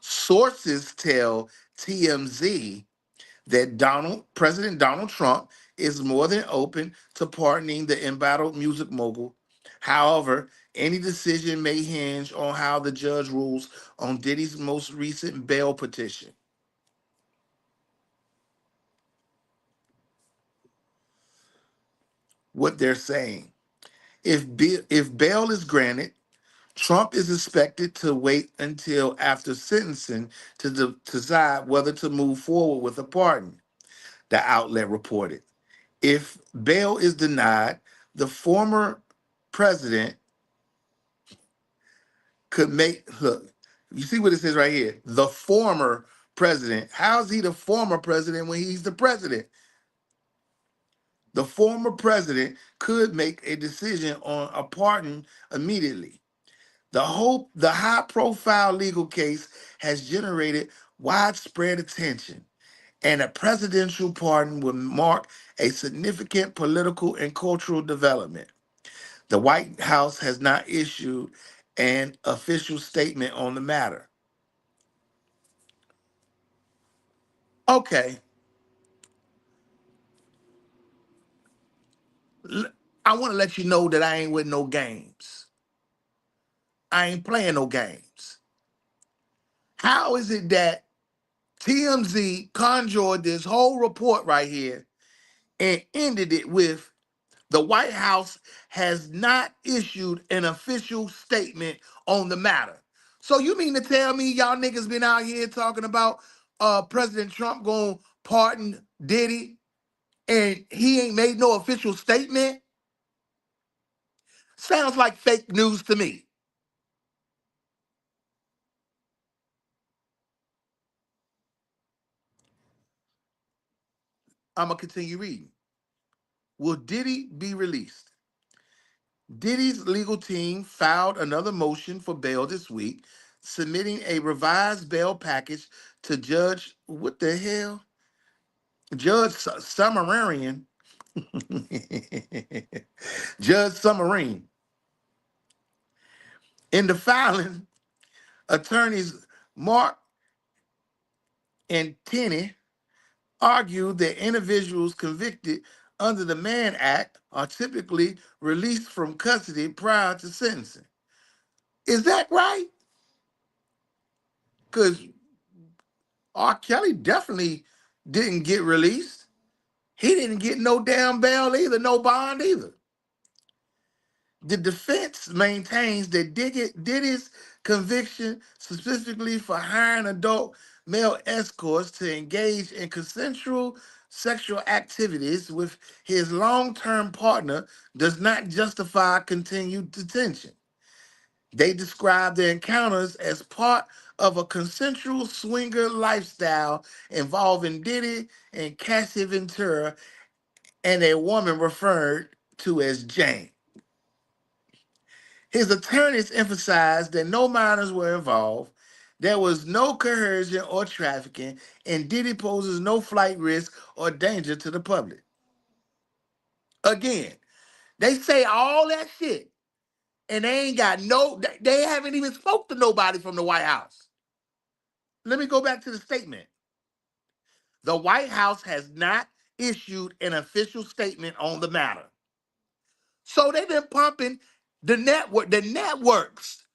Sources tell TMZ that President Donald Trump is more than open to pardoning the embattled music mogul. However, any decision may hinge on how the judge rules on Diddy's most recent bail petition. What they're saying: if bail is granted, Trump is expected to wait until after sentencing to decide whether to move forward with a pardon, the outlet reported. If bail is denied, the former president could look, you see what it says right here? The former president. How is he the former president when he's the president? The former president could make a decision on a pardon immediately. The high-profile legal case has generated widespread attention, and a presidential pardon would mark a significant political and cultural development. The White House has not issued an official statement on the matter. Okay, I want to let you know that I ain't with no games. I ain't playing no games. How is it that TMZ conjured this whole report right here and ended it with the White House has not issued an official statement on the matter? So you mean to tell me y'all niggas been out here talking about President Trump gonna pardon Diddy and he ain't made no official statement? Sounds like fake news to me. I'm gonna continue reading. Will Diddy be released? Diddy's legal team filed another motion for bail this week, submitting a revised bail package to what the hell? Judge Sumerian. Judge Summerine. In the filing, attorneys Mark and Tenney argued that individuals convicted under the Mann Act are typically released from custody prior to sentencing. Is that right? Because R. Kelly definitely didn't get released. He didn't get no damn bail either, no bond either. The defense maintains that Diddy's conviction, specifically for hiring adult male escorts to engage in consensual sexual activities with his long-term partner, does not justify continued detention. They describe the encounters as part of a consensual swinger lifestyle involving Diddy and Cassie Ventura and a woman referred to as Jane. His attorneys emphasized that no minors were involved, there was no coercion or trafficking, and Diddy poses no flight risk or danger to the public. Again, they say all that shit, and they ain't got they haven't even spoke to nobody from the White House. Let me go back to the statement. The White House has not issued an official statement on the matter. So they've been pumping the networks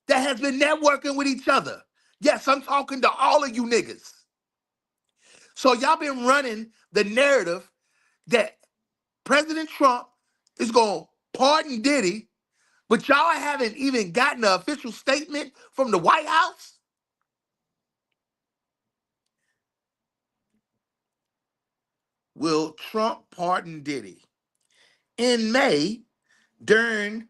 that has been networking with each other. Yes, I'm talking to all of you niggas. So y'all been running the narrative that President Trump is going to pardon Diddy, but y'all haven't even gotten an official statement from the White House? Will Trump pardon Diddy? In May, during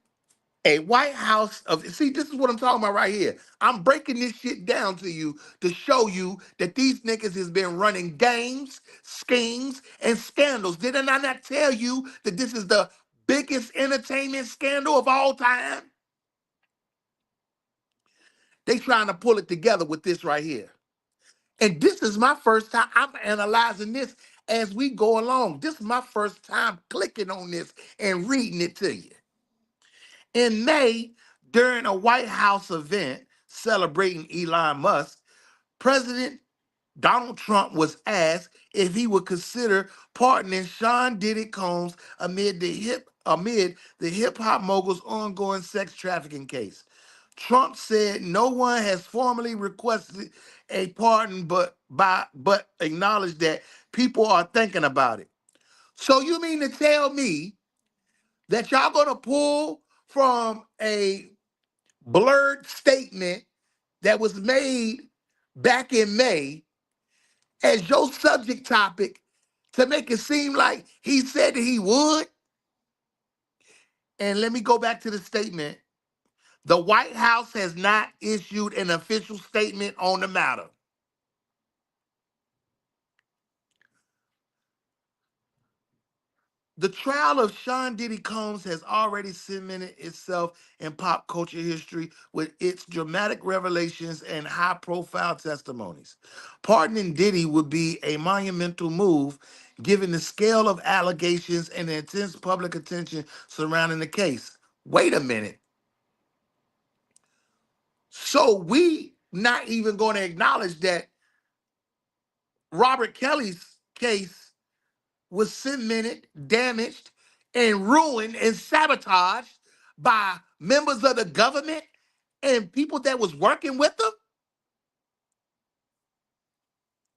a White House of, see, this is what I'm talking about right here. I'm breaking this shit down to you to show you that these niggas has been running games, schemes, and scandals. Didn't I not tell you that this is the biggest entertainment scandal of all time? They trying to pull it together with this right here. And this is my first time. I'm analyzing this as we go along. This is my first time clicking on this and reading it to you. In May, during a White House event celebrating Elon Musk, President Donald Trump was asked if he would consider pardoning Sean Diddy Combs amid the hip hop mogul's ongoing sex trafficking case. Trump said no one has formally requested a pardon, but acknowledged that people are thinking about it. So you mean to tell me that y'all gonna pull from a blurred statement that was made back in May as your subject topic to make it seem like he said that he would? And let me go back to the statement. The White House has not issued an official statement on the matter. The trial of Sean Diddy Combs has already cemented itself in pop culture history with its dramatic revelations and high-profile testimonies. Pardoning Diddy would be a monumental move given the scale of allegations and the intense public attention surrounding the case. Wait a minute. So we not even going to acknowledge that Robert Kelly's case was cemented, damaged, and ruined and sabotaged by members of the government and people that was working with them?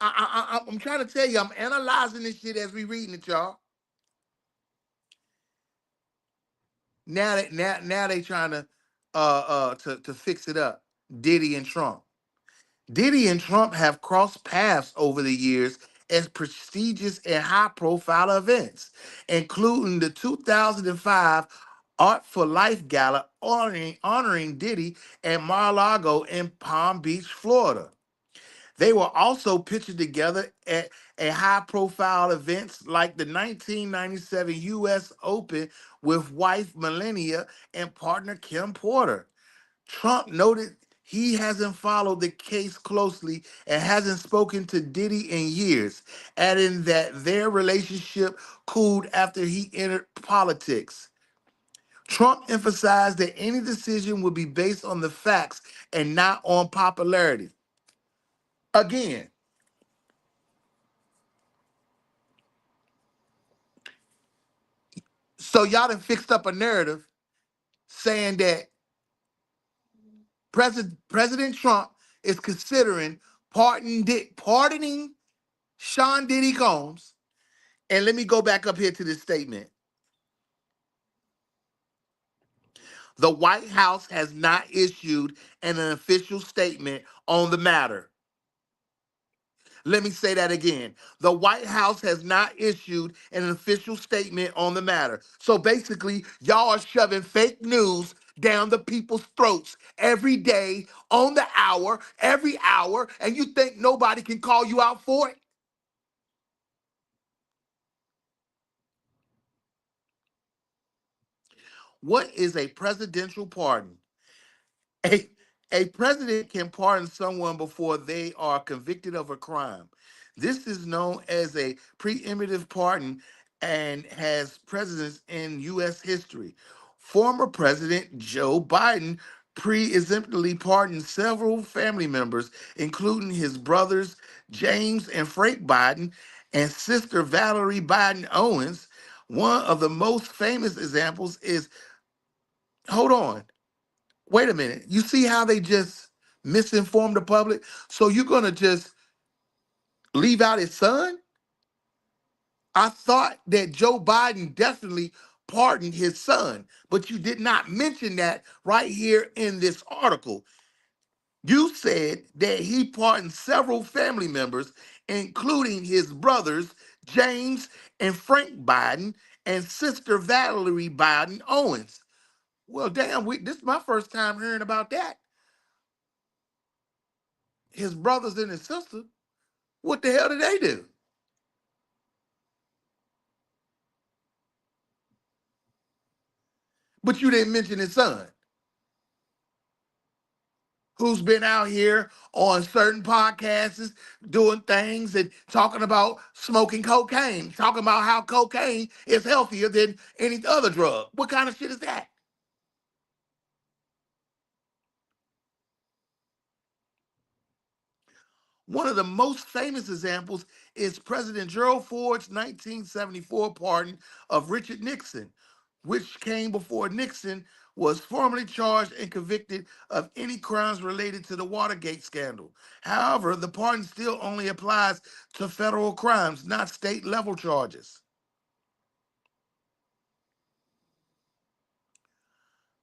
I'm trying to tell you, I'm analyzing this shit as we reading it, y'all. Now they trying to fix it up. Diddy and Trump. Diddy and Trump have crossed paths over the years at prestigious and high-profile events, including the 2005 Art for Life Gala honoring Diddy at Mar-a-Lago in Palm Beach, Florida. They were also pictured together at a high-profile events like the 1997 U.S. Open with wife Melania and partner Kim Porter. Trump noted he hasn't followed the case closely and hasn't spoken to Diddy in years, adding that their relationship cooled after he entered politics. Trump emphasized that any decision would be based on the facts and not on popularity. Again, so y'all done fixed up a narrative saying that President Trump is considering pardoning Sean Diddy Combs. And let me go back up here to this statement. The White House has not issued an official statement on the matter. Let me say that again. The White House has not issued an official statement on the matter. So basically, y'all are shoving fake news down the people's throats every day, on the hour, every hour, and you think nobody can call you out for it? What is a presidential pardon? A, a president can pardon someone before they are convicted of a crime. This is known as a preemptive pardon and has precedence in U.S. history. Former President Joe Biden preemptively pardoned several family members, including his brothers James and Frank Biden and sister Valerie Biden Owens. One of the most famous examples is, hold on, wait a minute. You see how they just misinformed the public? So you're going to just leave out his son? I thought that Joe Biden definitely pardoned his son, but you did not mention that right here in this article. You said that he pardoned several family members, including his brothers, James and Frank Biden, and Sister Valerie Biden Owens. Well, damn, this is my first time hearing about that. His brothers and his sister, what the hell did they do? But you didn't mention his son, who's been out here on certain podcasts doing things and talking about smoking cocaine, talking about how cocaine is healthier than any other drug. What kind of shit is that? One of the most famous examples is President Gerald Ford's 1974 pardon of Richard Nixon, which came before Nixon was formally charged and convicted of any crimes related to the Watergate scandal. However, the pardon still only applies to federal crimes, not state-level charges.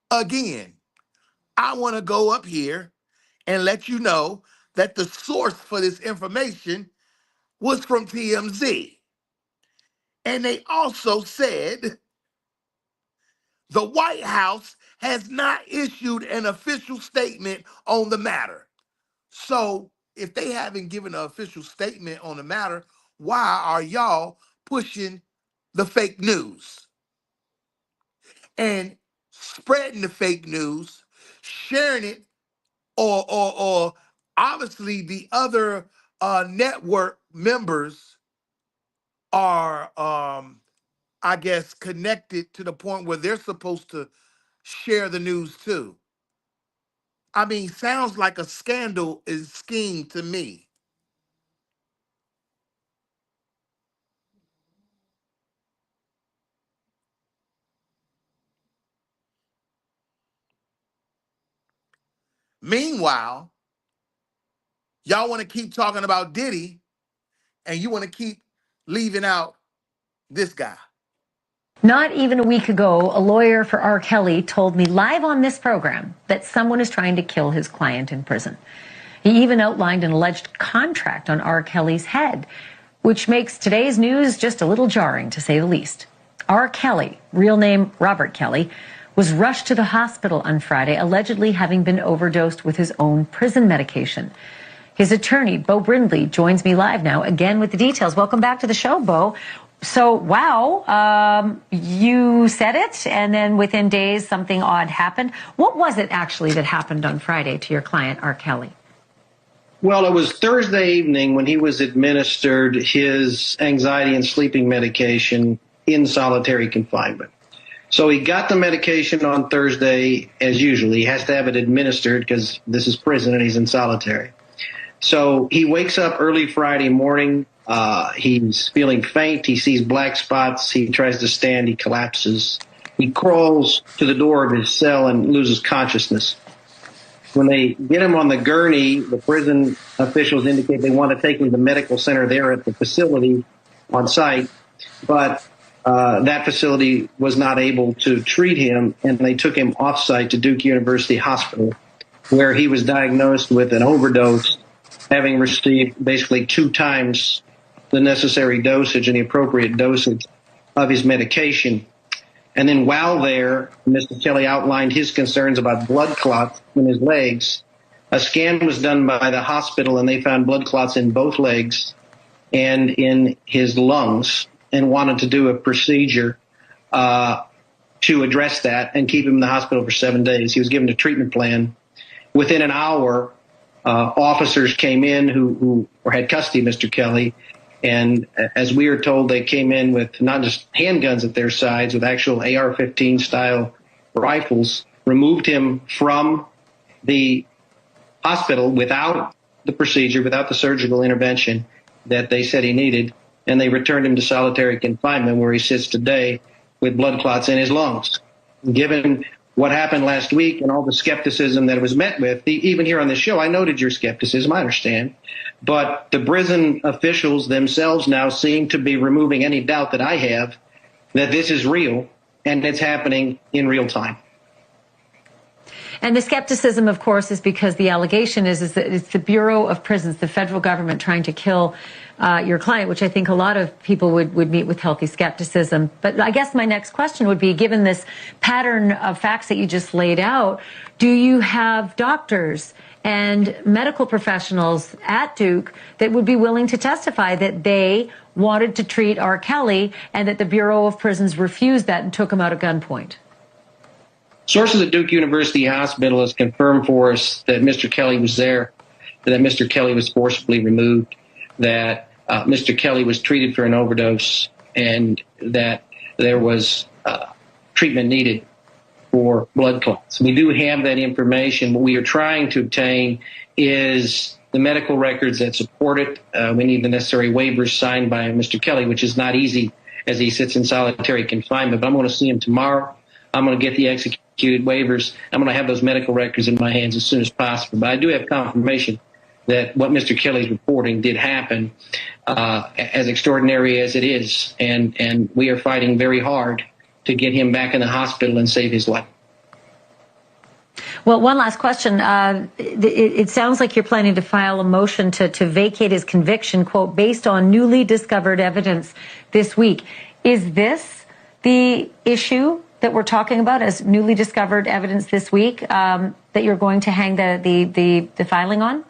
Again, I want to go up here and let you know that the source for this information was from TMZ. And they also said the White House has not issued an official statement on the matter. So if they haven't given an official statement on the matter, why are y'all pushing the fake news and spreading the fake news, sharing it, or obviously the other network members are I guess connected to the point where they're supposed to share the news too. I mean, sounds like a scandal is scheme to me. Meanwhile, y'all want to keep talking about Diddy and you want to keep leaving out this guy. Not even a week ago, a lawyer for R. Kelly told me live on this program that someone is trying to kill his client in prison. He even outlined an alleged contract on R. Kelly's head, which makes today's news just a little jarring, to say the least. R. Kelly, real name Robert Kelly, was rushed to the hospital on Friday, allegedly having been overdosed with his own prison medication. His attorney, Bo Brindley, joins me live now, again with the details. Welcome back to the show, Bo. So, wow, you said it, and then within days, something odd happened. What was it actually that happened on Friday to your client, R. Kelly? Well, it was Thursday evening when he was administered his anxiety and sleeping medication in solitary confinement. So he got the medication on Thursday as usual. He has to have it administered because this is prison and he's in solitary. So he wakes up early Friday morning. He's feeling faint. He sees black spots. He tries to stand. He collapses. He crawls to the door of his cell and loses consciousness. When they get him on the gurney, the prison officials indicate they want to take him to the medical center there at the facility on site. But that facility was not able to treat him, and they took him off-site to Duke University Hospital, where he was diagnosed with an overdose, having received basically 2 times the necessary dosage and the appropriate dosage of his medication. And then while there, Mr. Kelly outlined his concerns about blood clots in his legs. A scan was done by the hospital, and they found blood clots in both legs and in his lungs, and wanted to do a procedure to address that and keep him in the hospital for 7 days. He was given a treatment plan. Within an hour, officers came in who had custody of Mr. Kelly. And as we are told, they came in with not just handguns at their sides, with actual AR-15 style rifles, removed him from the hospital without the procedure, without the surgical intervention that they said he needed. And they returned him to solitary confinement, where he sits today with blood clots in his lungs. Given what happened last week and all the skepticism that it was met with, even here on this show, I noted your skepticism, I understand. But the prison officials themselves now seem to be removing any doubt that I have that this is real and it's happening in real time. And the skepticism, of course, is because the allegation is that it's the Bureau of Prisons, the federal government, trying to kill your client, which I think a lot of people would meet with healthy skepticism. But I guess my next question would be, given this pattern of facts that you just laid out, do you have doctors and medical professionals at Duke that would be willing to testify that they wanted to treat R. Kelly and that the Bureau of Prisons refused that and took him out at gunpoint? Sources at Duke University Hospital has confirmed for us that Mr. Kelly was there, that Mr. Kelly was forcibly removed, that Mr. Kelly was treated for an overdose, and that there was treatment needed for blood clots. We do have that information. What we are trying to obtain is the medical records that support it. We need the necessary waivers signed by Mr. Kelly, which is not easy as he sits in solitary confinement. But I'm going to see him tomorrow. I'm going to get the executed waivers. I'm going to have those medical records in my hands as soon as possible. But I do have confirmation that what Mr. Kelly's reporting did happen, as extraordinary as it is. And we are fighting very hard to get him back in the hospital and save his life. Well, one last question. It sounds like you're planning to file a motion to vacate his conviction, quote, based on newly discovered evidence this week. Is this the issue that we're talking about as newly discovered evidence this week that you're going to hang the filing on?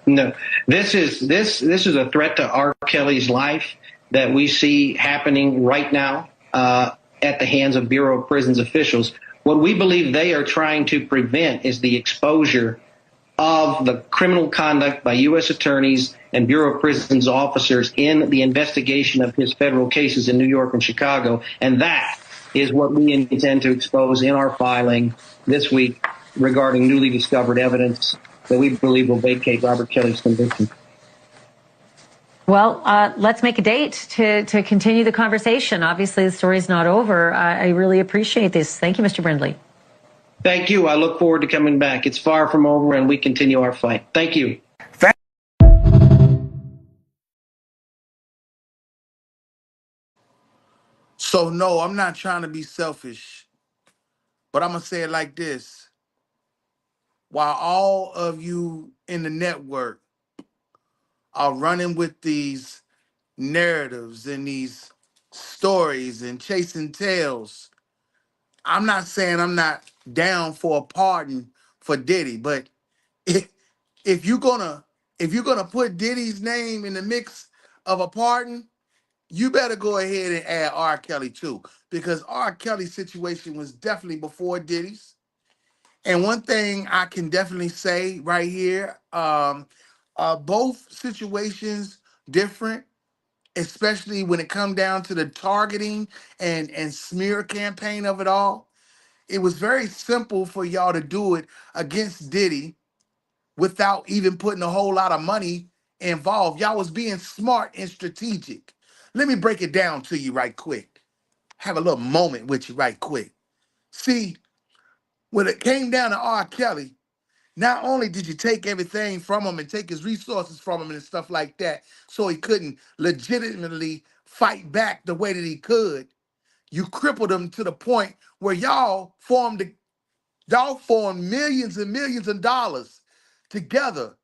No, this is a threat to R. Kelly's life that we see happening right now at the hands of Bureau of Prisons officials. What we believe they are trying to prevent is the exposure of the criminal conduct by U.S. attorneys and Bureau of Prisons officers in the investigation of his federal cases in New York and Chicago. And that is what we intend to expose in our filing this week regarding newly discovered evidence that we believe will vacate Robert Kelly's conviction. Well, let's make a date to continue the conversation. Obviously, the story's not over. I really appreciate this. Thank you, Mr. Brindley. Thank you. I look forward to coming back. It's far from over, and we continue our fight. Thank you. So, no, I'm not trying to be selfish, but I'm going to say it like this. While all of you in the network are running with these narratives and these stories and chasing tails, I'm not saying I'm not down for a pardon for Diddy, but if you're gonna put Diddy's name in the mix of a pardon, you better go ahead and add R. Kelly too, because R. Kelly's situation was definitely before Diddy's. And one thing I can definitely say right here, both situations different, especially when it come down to the targeting and smear campaign of it all. It was very simple for y'all to do it against Diddy without even putting a whole lot of money involved. Y'all was being smart and strategic. Let me break it down to you right quick. Have a little moment with you right quick. See, when it came down to R. Kelly, not only did you take everything from him and take his resources from him and stuff like that, so he couldn't legitimately fight back the way that he could, you crippled him to the point where y'all formed millions and millions of dollars together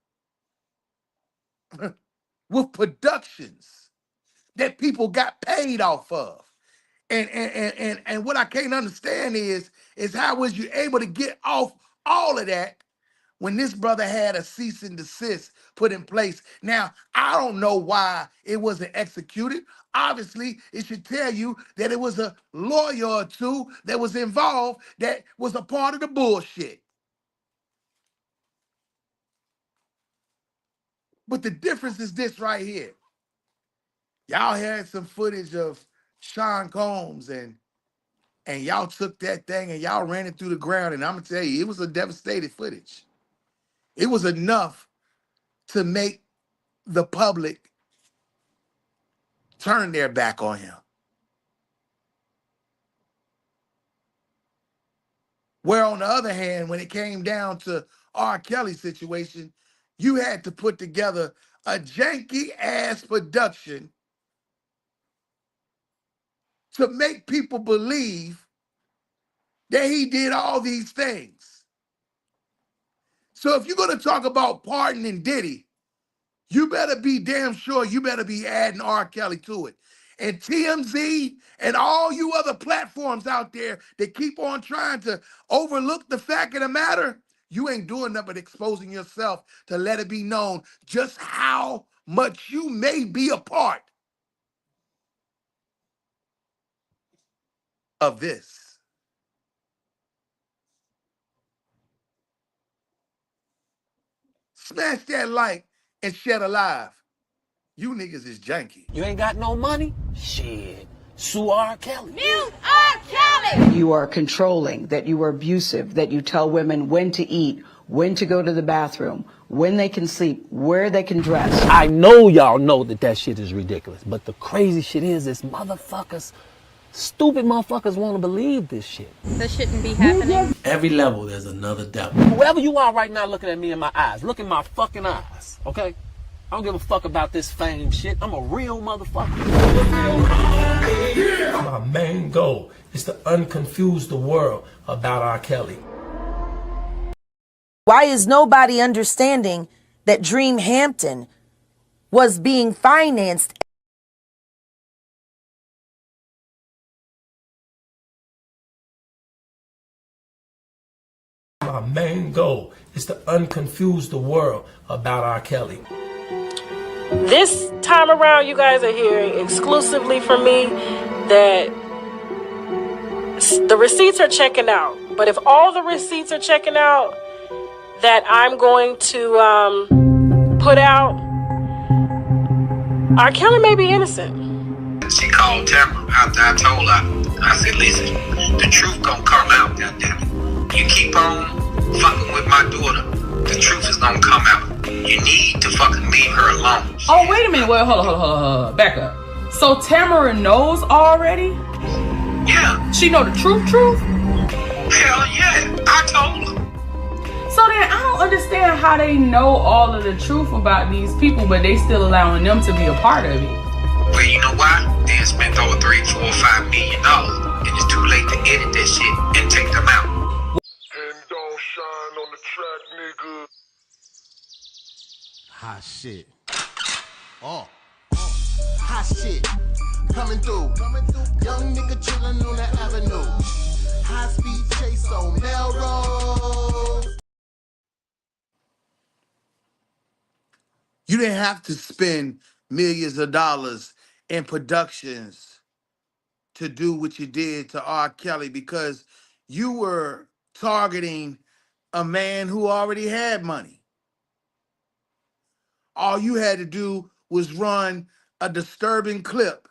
with productions that people got paid off of. And what I can't understand is how was you able to get off all of that when this brother had a cease and desist put in place? Now, I don't know why it wasn't executed. Obviously, it should tell you that it was a lawyer or two that was involved that was a part of the bullshit. But the difference is this right here. Y'all had some footage of Sean Combs and y'all took that thing and y'all ran it through the ground. And I'm gonna tell you, it was a devastated footage. It was enough to make the public turn their back on him. Where on the other hand, when it came down to R. Kelly's situation, you had to put together a janky ass production to make people believe that he did all these things. So if you're gonna talk about pardoning Diddy, you better be damn sure you better be adding R. Kelly to it. And TMZ and all you other platforms out there that keep on trying to overlook the fact of the matter, you ain't doing nothing but exposing yourself to let it be known just how much you may be a part of this. Smash that like and shed alive. You niggas is janky. You ain't got no money? Shit. Sue R. Kelly. Mute R. Kelly! You are controlling, that you are abusive, that you tell women when to eat, when to go to the bathroom, when they can sleep, where they can dress. I know y'all know that shit is ridiculous, but the crazy shit is motherfuckers, stupid motherfuckers want to believe this shit. This shouldn't be happening. Every level there's another devil. Whoever you are right now looking at me in my eyes, look in my fucking eyes, okay? I don't give a fuck about this fame shit. I'm a real motherfucker. My main goal is to unconfuse the world about R. Kelly. Why is nobody understanding that Dream Hampton was being financed? My main goal is to unconfuse the world about R. Kelly. This time around, you guys are hearing exclusively from me that the receipts are checking out. But if all the receipts are checking out, that I'm going to put out, R. Kelly may be innocent. She called Tamara after I told her. I said, listen, the truth gonna come out, goddammit. You keep on fucking with my daughter, the truth is gonna come out. You need to fucking leave her alone. Oh, wait a minute. Wait, hold on. Back up. So Tamara knows already? Yeah. She know the truth? Hell yeah. I told her. So then I don't understand how they know all of the truth about these people, but they still allowing them to be a part of it. Well, you know why? They spent over $3, $4, $5 million, and it's too late to edit that shit and take them out. And don't shine on the track, nigga. Hot shit. Oh. Hot shit. Coming through. Young nigga chillin' on the avenue. High speed chase on Melrose. You didn't have to spend millions of dollars in productions to do what you did to R. Kelly because you were targeting a man who already had money. All you had to do was run a disturbing clip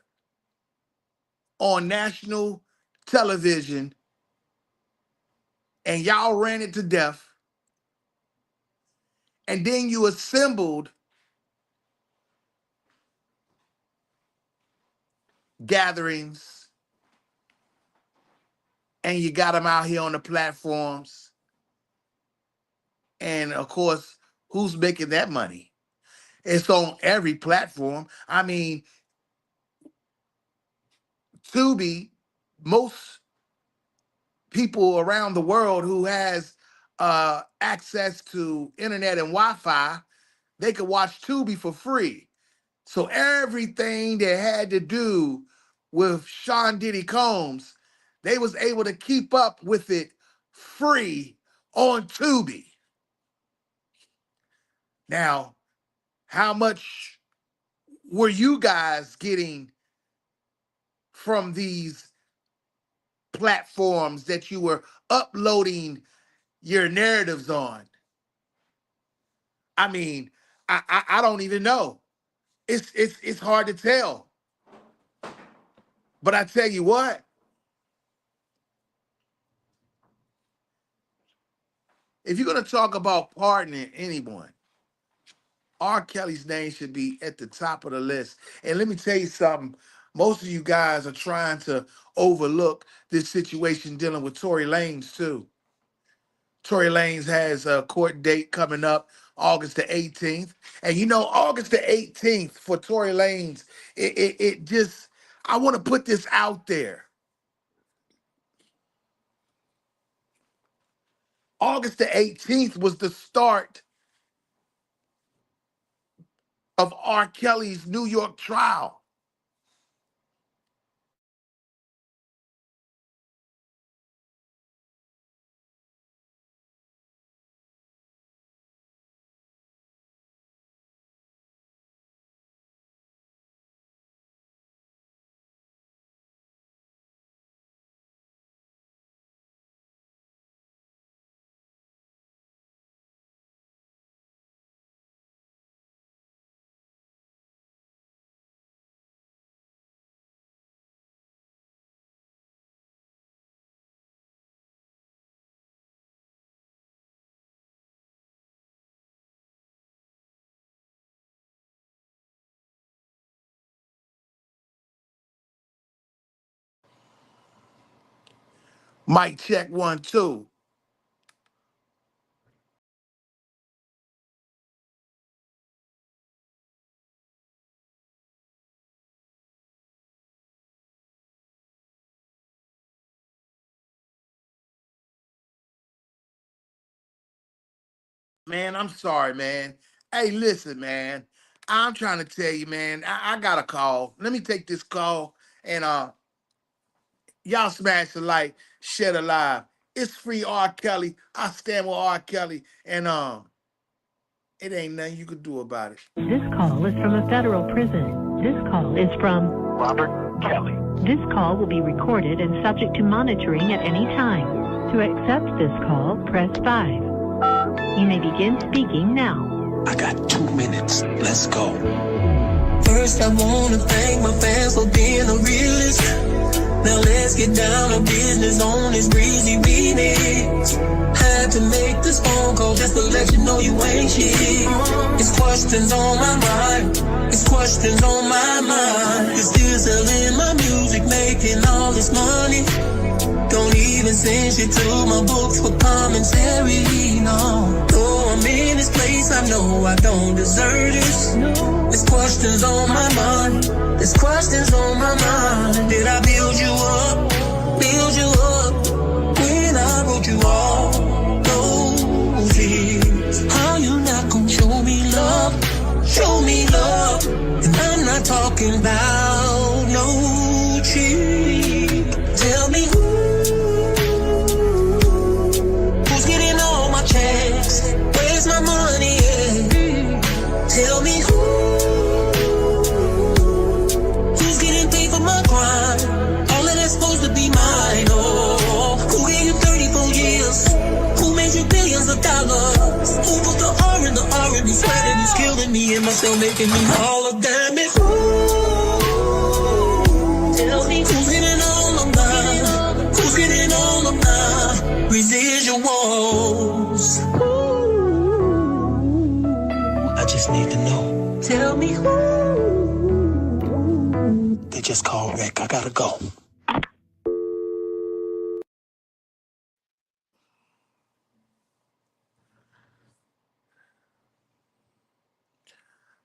on national television and y'all ran it to death. And then you assembled gatherings and you got them out here on the platforms. And of course, who's making that money? It's on every platform. I mean, Tubi, most people around the world who has access to internet and Wi-Fi, they could watch Tubi for free. So everything that had to do with Sean Diddy Combs, they was able to keep up with it free on Tubi. Now, how much were you guys getting from these platforms that you were uploading your narratives on? I mean, I don't even know. It's hard to tell. But I tell you what, if you're gonna talk about pardoning anyone, R. Kelly's name should be at the top of the list. And let me tell you something. Most of you guys are trying to overlook this situation dealing with Tory Lanez too. Tory Lanez has a court date coming up August the 18th. And you know, August the 18th for Tory Lanez, it just, I want to put this out there. August the 18th was the start of R. Kelly's New York trial. Mic check 1, 2. Man, I'm sorry, man. Hey, listen, man. I'm trying to tell you, man. I got a call. Let me take this call and y'all smash the like, share the live. It's free R. Kelly. I stand with R. Kelly, and it ain't nothing you could do about it. This call is from a federal prison. This call is from Robert Kelly. This call will be recorded and subject to monitoring at any time. To accept this call, press 5. You may begin speaking now. I got 2 minutes. Let's go. First, I wanna thank my fans for being the realest. Now let's get down to business on this breezy remix. Had to make this phone call just to let you know you ain't shit. It's questions on my mind. It's questions on my mind. You're still selling my music, making all this money. Don't even send shit to my books for commentary, no. Though I'm in this place, I know I don't deserve this. There's questions on my mind. There's questions on my mind. Did I build you up? Build you up when I wrote you all those years? How you not gonna show me love? Show me love. And I'm not talking about no cheat. Tell me who's getting all my checks? Where's my money at? Tell me who's getting paid for my crime? All of that's supposed to be mine. Oh, who gave you 34 years? Who made you billions of dollars? Who put the R in the R and sweating is killing me and myself, making me all of damn it. Tell me who's getting all of mine? Who's getting all of mine? Residuals. I just need to know. Tell me who. They just called Rick. I gotta go.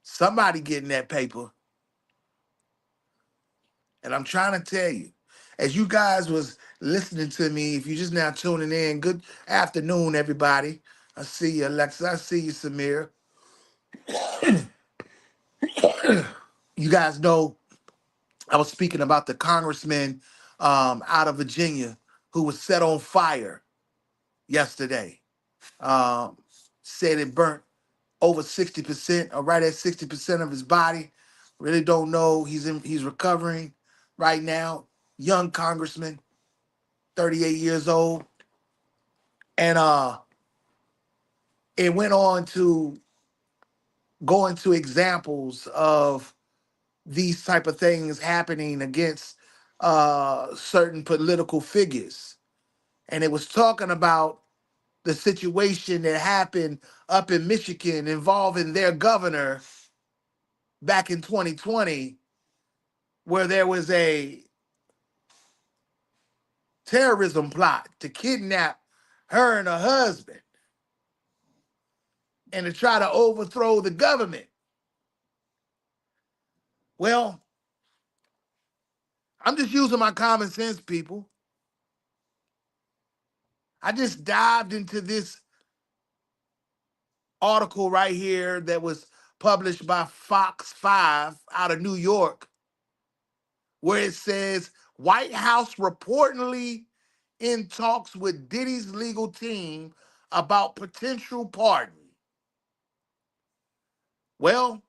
Somebody getting that paper. And I'm trying to tell you, as you guys was listening to me, if you're just now tuning in, good afternoon, everybody. I see you, Alexa. I see you, Samir. You guys know I was speaking about the congressman out of Virginia who was set on fire yesterday. Said it burnt over 60%, or right at 60% of his body. Really don't know. He's recovering right now. Young congressman, 38 years old. And it went on to go into examples of these type of things happening against certain political figures. And it was talking about the situation that happened up in Michigan involving their governor back in 2020, where there was a terrorism plot to kidnap her and her husband and to try to overthrow the government. Well, I'm just using my common sense, people. I just dived into this article right here that was published by Fox 5 out of New York, where it says White House reportedly in talks with Diddy's legal team about potential pardon. Well,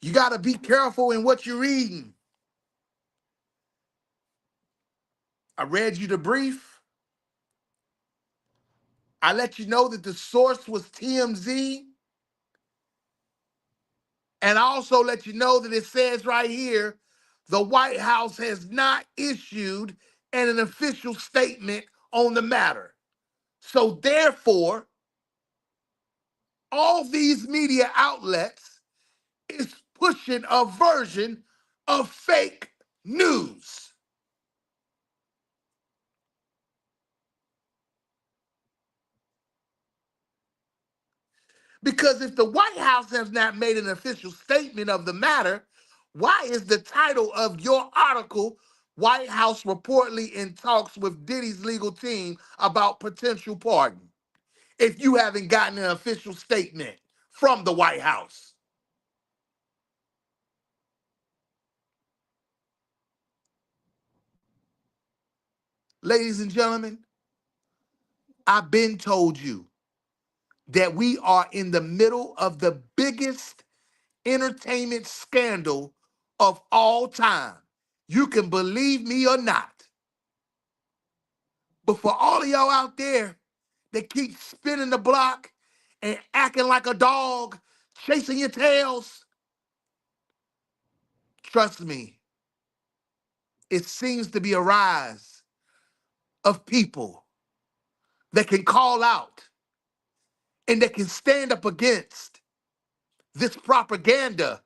you got to be careful in what you're reading. I read you the brief. I let you know that the source was TMZ. And I also let you know that it says right here, the White House has not issued an official statement on the matter. So therefore, all these media outlets is pushing a version of fake news. Because if the White House has not made an official statement of the matter, why is the title of your article, White House reportedly in talks with Diddy's legal team about potential pardon, if you haven't gotten an official statement from the White House? Ladies and gentlemen, I've been told you that we are in the middle of the biggest entertainment scandal of all time. You can believe me or not. But for all of y'all out there that keep spinning the block and acting like a dog, chasing your tails, trust me, it seems to be a rise of people that can call out and that can stand up against this propaganda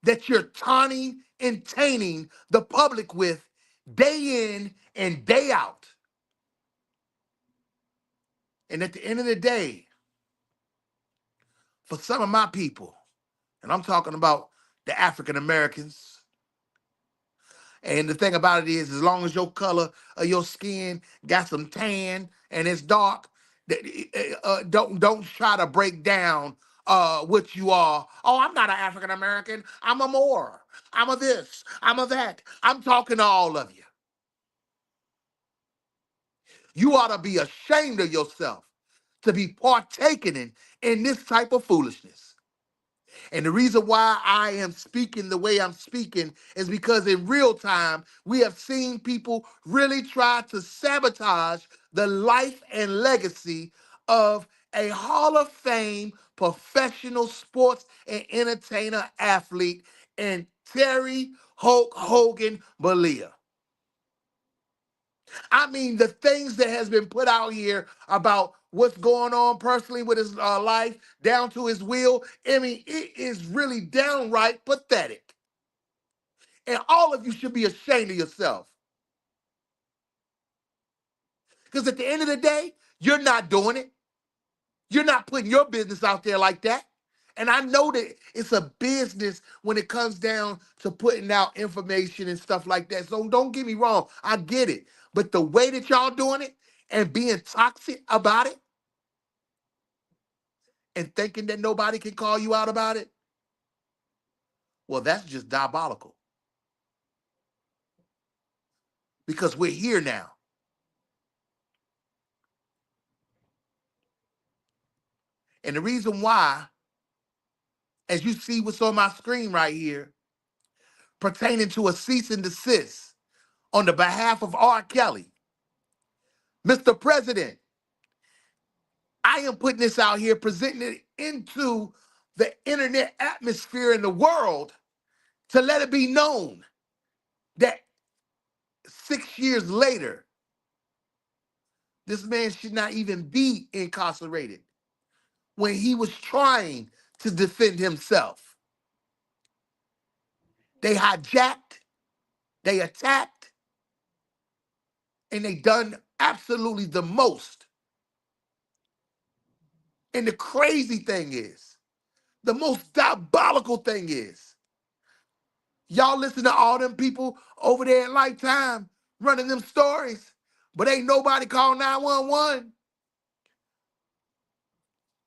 that you're taunting and tainting the public with day in and day out. And at the end of the day, for some of my people, and I'm talking about the African Americans, and the thing about it is, as long as your color of your skin got some tan and it's dark, don't try to break down what you are. Oh, I'm not an African American. I'm a Moor. I'm a this. I'm a that. I'm talking to all of you. You ought to be ashamed of yourself to be partaking in this type of foolishness. And the reason why I am speaking the way I'm speaking is because in real time, we have seen people really try to sabotage the life and legacy of a Hall of Fame professional sports and entertainer athlete and Terry Hulk Hogan Bollea. I mean, the things that has been put out here about what's going on personally with his life, down to his will, I mean, it is really downright pathetic. And all of you should be ashamed of yourself. Because at the end of the day, you're not doing it. You're not putting your business out there like that. And I know that it's a business when it comes down to putting out information and stuff like that. So don't get me wrong. I get it. But the way that y'all doing it and being toxic about it and thinking that nobody can call you out about it, well, that's just diabolical. Because we're here now. And the reason why, as you see what's on my screen right here, pertaining to a cease and desist on the behalf of R. Kelly, Mr. President, I am putting this out here, presenting it into the internet atmosphere in the world to let it be known that 6 years later, this man should not even be incarcerated when he was trying to defend himself. They hijacked, they attacked, and they done absolutely the most. And the crazy thing is, the most diabolical thing is, y'all listen to all them people over there at Lifetime running them stories. but ain't nobody called 911.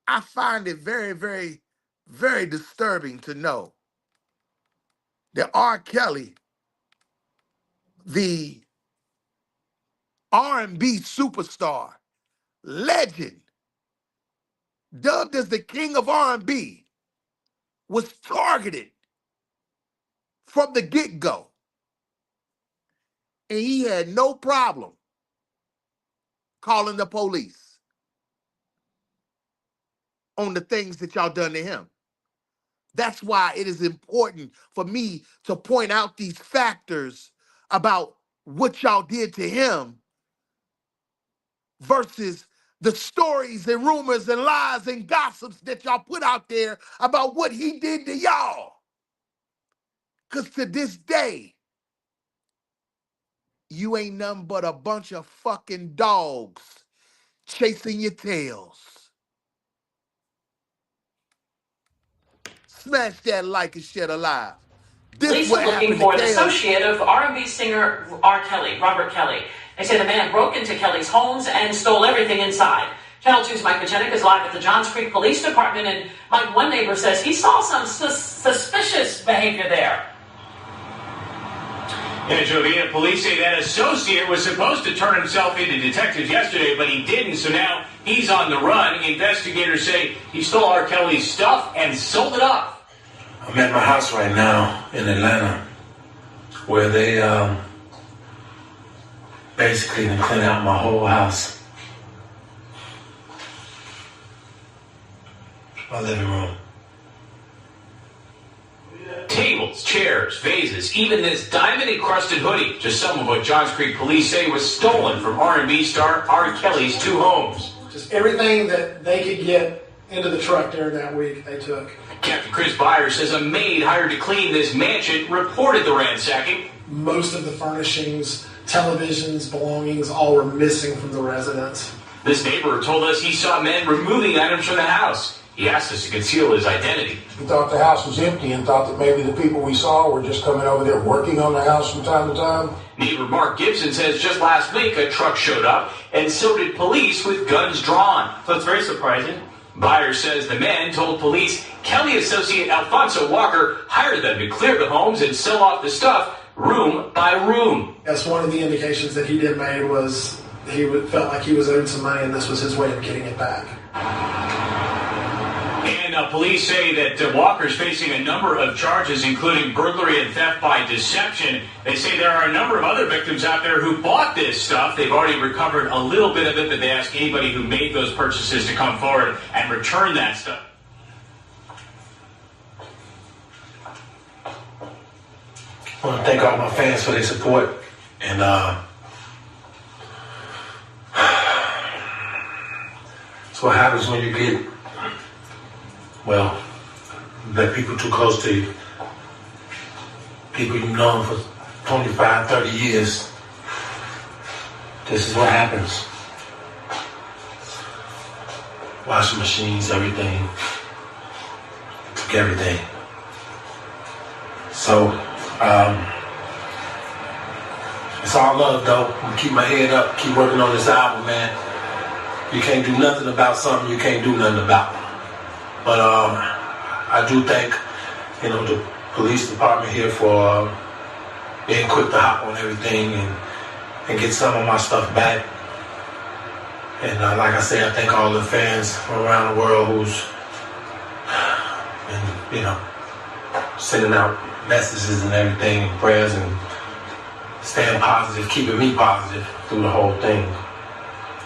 I find it very, very, very disturbing to know that R. Kelly, the R&B superstar, legend, dubbed as the king of R&B, was targeted from the get-go. And he had no problem calling the police on the things that y'all done to him. That's why it is important for me to point out these factors about what y'all did to him versus the stories and rumors and lies and gossips that y'all put out there about what he did to y'all. Because to this day, you ain't nothing but a bunch of fucking dogs chasing your tails. Smash that like and share alive. This Police what are looking happened to for an KO. associate of R&B singer R. Kelly, Robert Kelly. They say the man broke into Kelly's homes and stole everything inside. Channel 2's Mike Pachenik is live at the Johns Creek Police Department, and Mike, one neighbor says he saw some suspicious behavior there. Yeah, Jovina, police say that associate was supposed to turn himself into detectives yesterday, but he didn't, so now he's on the run. Investigators say he stole R. Kelly's stuff and sold it off. I'm at my house right now in Atlanta, where they basically clean out my whole house. My living room. Tables, chairs, vases, even this diamond-encrusted hoodie, just some of what Johns Creek police say was stolen from R&B star R. Kelly's two homes. Just everything that they could get into the truck during that week, they took. Captain Chris Byers says a maid hired to clean this mansion reported the ransacking. Most of the furnishings, televisions, belongings, all were missing from the residence. This neighbor told us he saw men removing items from the house. He asked us to conceal his identity. We thought the house was empty and thought that maybe the people we saw were just coming over there working on the house from time to time. Neighbor Mark Gibson says just last week a truck showed up, and so did police with guns drawn. So it's very surprising. Byers says the men told police Kelly associate Alfonso Walker hired them to clear the homes and sell off the stuff room by room. That's one of the indications that he did make was he felt like he was owed some money and this was his way of getting it back. And police say that Walker's facing a number of charges, including burglary and theft by deception. They say there are a number of other victims out there who bought this stuff. They've already recovered a little bit of it, but they ask anybody who made those purchases to come forward and return that stuff. I want to thank all my fans for their support, and that's what happens when you get, well, let people too close to you. People you've known for 25, 30 years. This is what happens. Washing machines, everything. Took everything. So, it's all love though. I'm gonna keep my head up, keep working on this album, man. You can't do nothing about something you can't do nothing about. But I do thank, the police department here for being quick to hop on everything and get some of my stuff back. And like I say, I thank all the fans from around the world who's been, sending out messages and everything and prayers and staying positive, keeping me positive through the whole thing.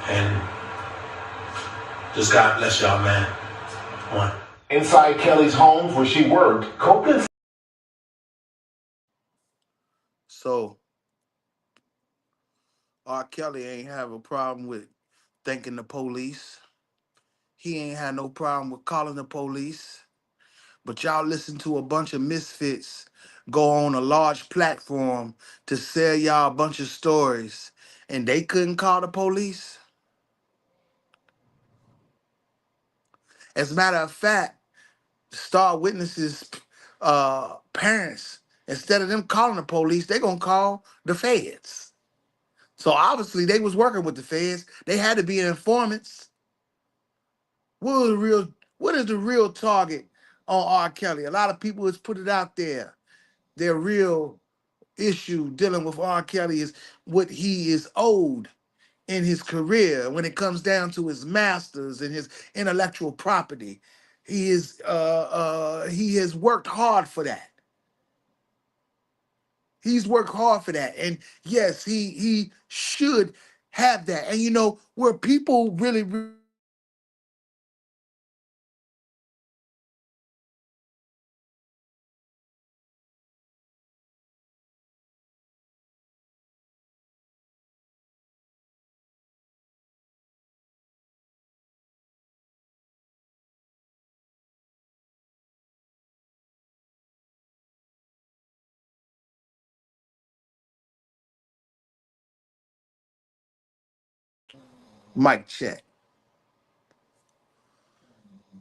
And just God bless y'all, man. One. Inside Kelly's home where she worked, Copeland. So, R. Kelly ain't have a problem with thanking the police. He ain't had no problem with calling the police. But y'all listen to a bunch of misfits go on a large platform to sell y'all a bunch of stories, and they couldn't call the police. As a matter of fact, Star Witness's parents, instead of them calling the police, they're going to call the feds So obviously they was working with the feds. They had to be informants. What is the real target on R. Kelly? A lot of people has put it out there. Their real issue dealing with R. Kelly is what he is owed in his career when it comes down to his masters and his intellectual property. He has worked hard for that. He's worked hard for that. And yes, he should have that. And you know, where people really mic check.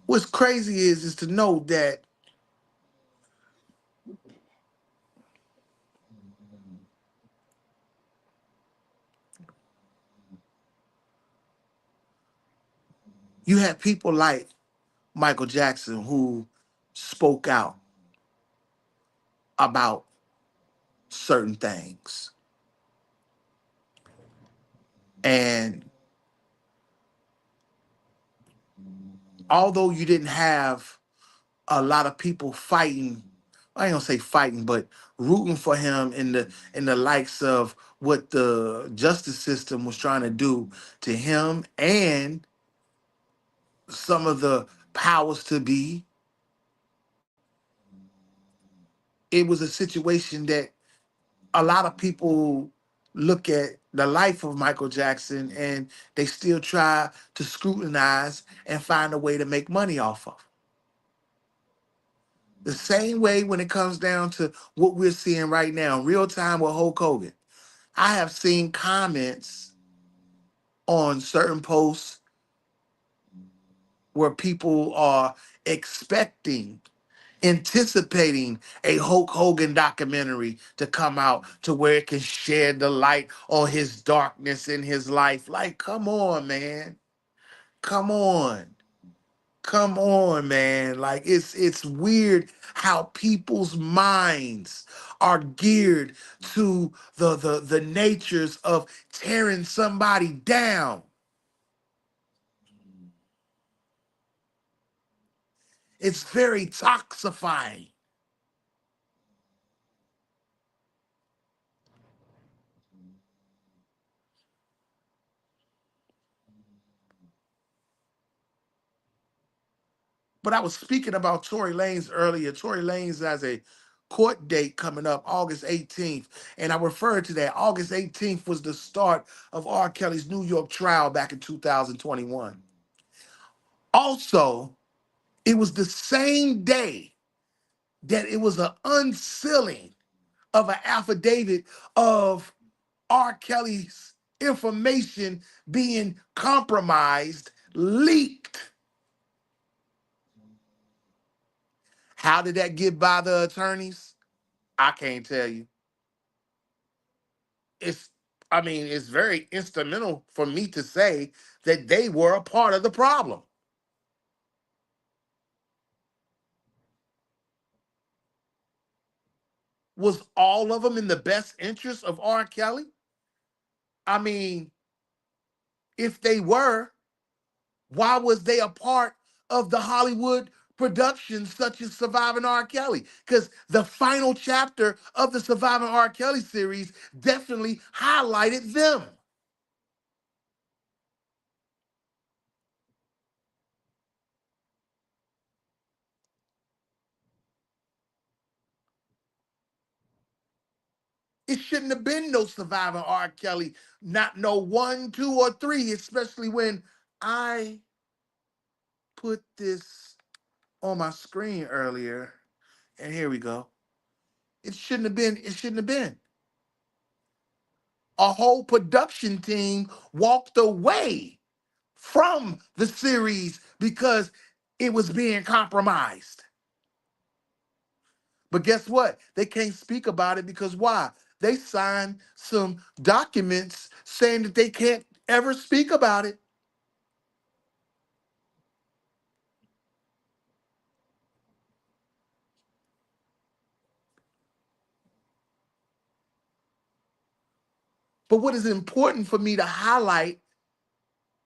What's crazy is to know that you have people like Michael Jackson who spoke out about certain things. And although you didn't have a lot of people fighting, I ain't gonna say fighting, but rooting for him in the likes of what the justice system was trying to do to him and some of the powers to be, it was a situation that a lot of people look at the life of Michael Jackson and they still try to scrutinize and find a way to make money off of. The same way when it comes down to what we're seeing right now, real time with Hulk Hogan. I have seen comments on certain posts where people are expecting, anticipating a Hulk Hogan documentary to come out to where it can shed the light on his darkness in his life. Like, come on, man. Come on. Come on, man. Like it's weird how people's minds are geared to the natures of tearing somebody down. It's very toxifying. But I was speaking about Tory Lanez earlier. Tory Lanez has a court date coming up August 18th. And I referred to that. August 18th was the start of R. Kelly's New York trial back in 2021. Also, it was the same day that it was an unsealing of an affidavit of R. Kelly's information being compromised, leaked. How did that get by the attorneys? I can't tell you. It's very instrumental for me to say that they were a part of the problem. Was all of them in the best interest of R. Kelly? I mean, if they were, why was they a part of the Hollywood productions such as Surviving R. Kelly? Because the final chapter of the Surviving R. Kelly series definitely highlighted them. It shouldn't have been no Surviving R. Kelly, not no 1, 2, or 3, especially when I put this on my screen earlier. And here we go. It shouldn't have been. A whole production team walked away from the series because it was being compromised. But guess what? They can't speak about it because why? they signed some documents saying that they can't ever speak about it. But what is important for me to highlight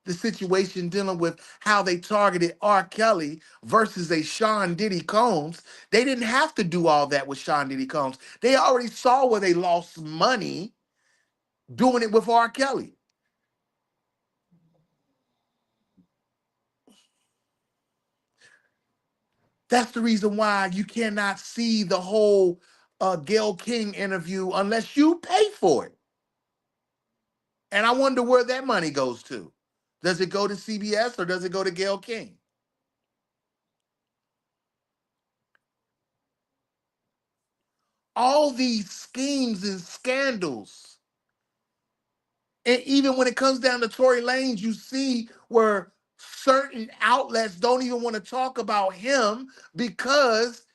the situation dealing with how they targeted R. Kelly versus a Sean Diddy Combs. They didn't have to do all that with Sean Diddy Combs. They already saw where they lost money doing it with R. Kelly. That's the reason why you cannot see the whole Gayle King interview unless you pay for it. And I wonder where that money goes to. Does it go to CBS or does it go to Gayle King? All these schemes and scandals. And even when it comes down to Tory Lanez, you see where certain outlets don't even want to talk about him because,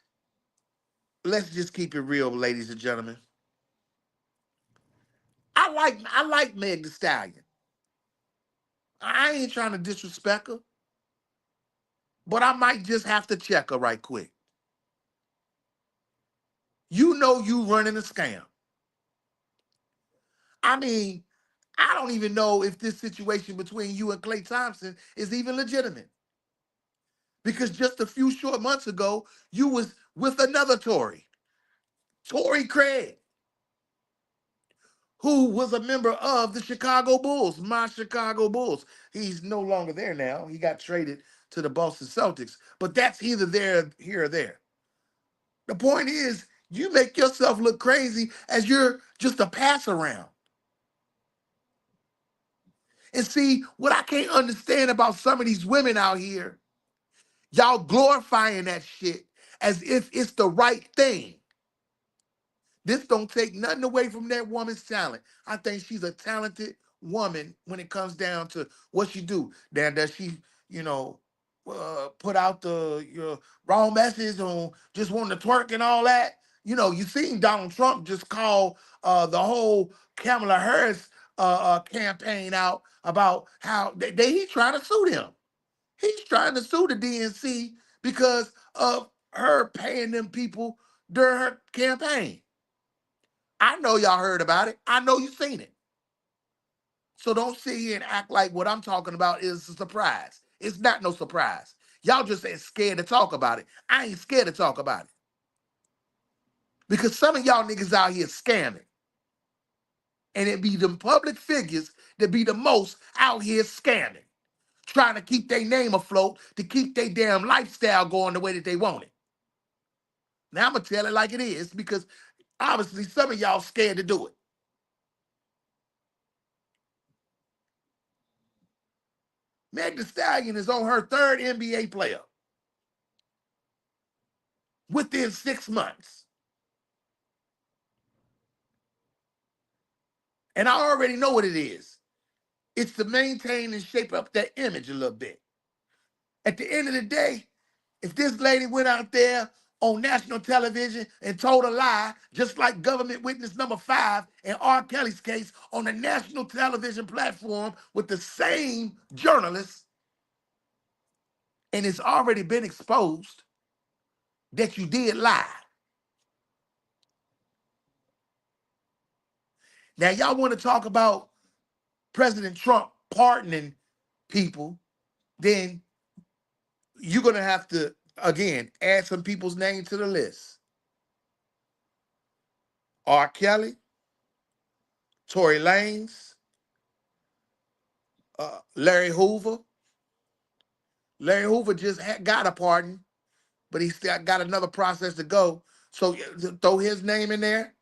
let's just keep it real, ladies and gentlemen. I like Meg Thee Stallion. I ain't trying to disrespect her, but I might just have to check her right quick. You know you running a scam. I mean, I don't even know if this situation between you and Klay Thompson is even legitimate. Because just a few short months ago, you was with another Tory Craig, who was a member of the Chicago Bulls, my Chicago Bulls. He's no longer there now. He got traded to the Boston Celtics, but that's either there, here, or there. The point is, you make yourself look crazy as you're just a pass around. And see, what I can't understand about some of these women out here, y'all glorifying that shit as if it's the right thing. This don't take nothing away from that woman's talent. I think she's a talented woman when it comes down to what she do. Now, does she, you know, put out the wrong message on just wanting to twerk and all that? You know, you seen Donald Trump just call the whole Kamala Harris campaign out about how he's trying to sue them. He's trying to sue the DNC because of her paying them people during her campaign. I know y'all heard about it. I know you've seen it. So don't sit here and act like what I'm talking about is a surprise. It's not no surprise. Y'all just ain't scared to talk about it. I ain't scared to talk about it. Because some of y'all niggas out here scamming. And it be them public figures that be the most out here scamming. Trying to keep their name afloat, to keep their damn lifestyle going the way that they want it. Now I'm going to tell it like it is because obviously some of y'all scared to do it. Meg Thee Stallion is on her third NBA player within 6 months. And I already know what it is. It's to maintain and shape up that image a little bit. At the end of the day, if this lady went out there on national television and told a lie, just like government witness number 5 in R. Kelly's case on the national television platform with the same journalists, and it's already been exposed that you did lie. Now, y'all want to talk about President Trump pardoning people, then you're going to have to, again, add some people's names to the list. R. Kelly, Tory Lanez, Larry Hoover. Larry Hoover just got a pardon, but he still got another process to go. So throw his name in there.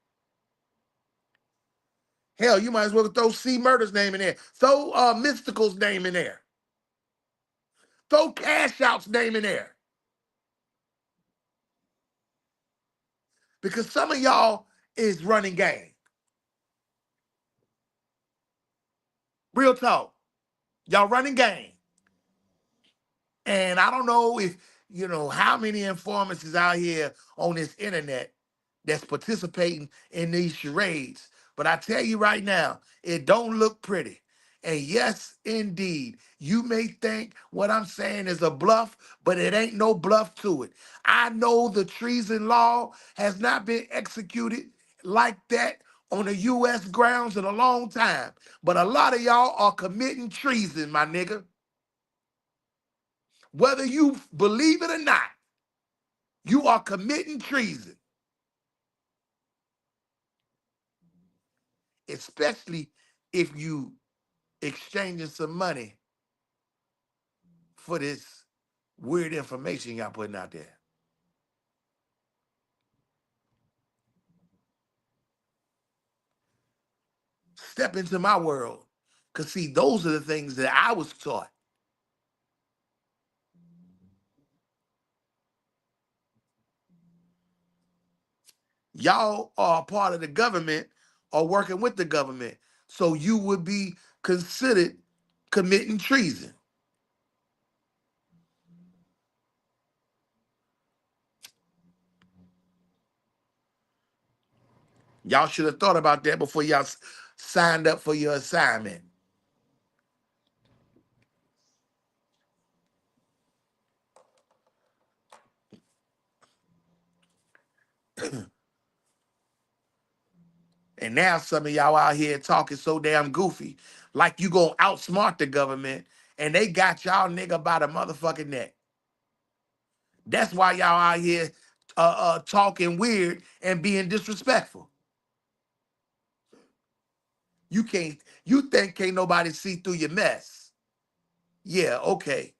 Hell, you might as well throw C. Murder's name in there. Throw Mystical's name in there. Throw Cash Out's name in there. Because some of y'all is running game. Real talk. Y'all running game. And I don't know if, how many informants is out here on this internet that's participating in these charades. But I tell you right now, it don't look pretty. And yes, indeed, you may think what I'm saying is a bluff, but it ain't no bluff to it. I know the treason law has not been executed like that on the U.S. grounds in a long time. But a lot of y'all are committing treason, my nigga. Whether you believe it or not, you are committing treason, especially if you exchanging some money for this weird information y'all putting out there. Step into my world. Because, see, those are the things that I was taught. Y'all are a part of the government or working with the government. So you would be considered committing treason. Y'all should have thought about that before y'all signed up for your assignment. And now some of y'all out here talking so damn goofy, like you gonna outsmart the government, and they got y'all nigga by the motherfucking neck. That's why y'all out here talking weird and being disrespectful. You think can't nobody see through your mess. Yeah, okay.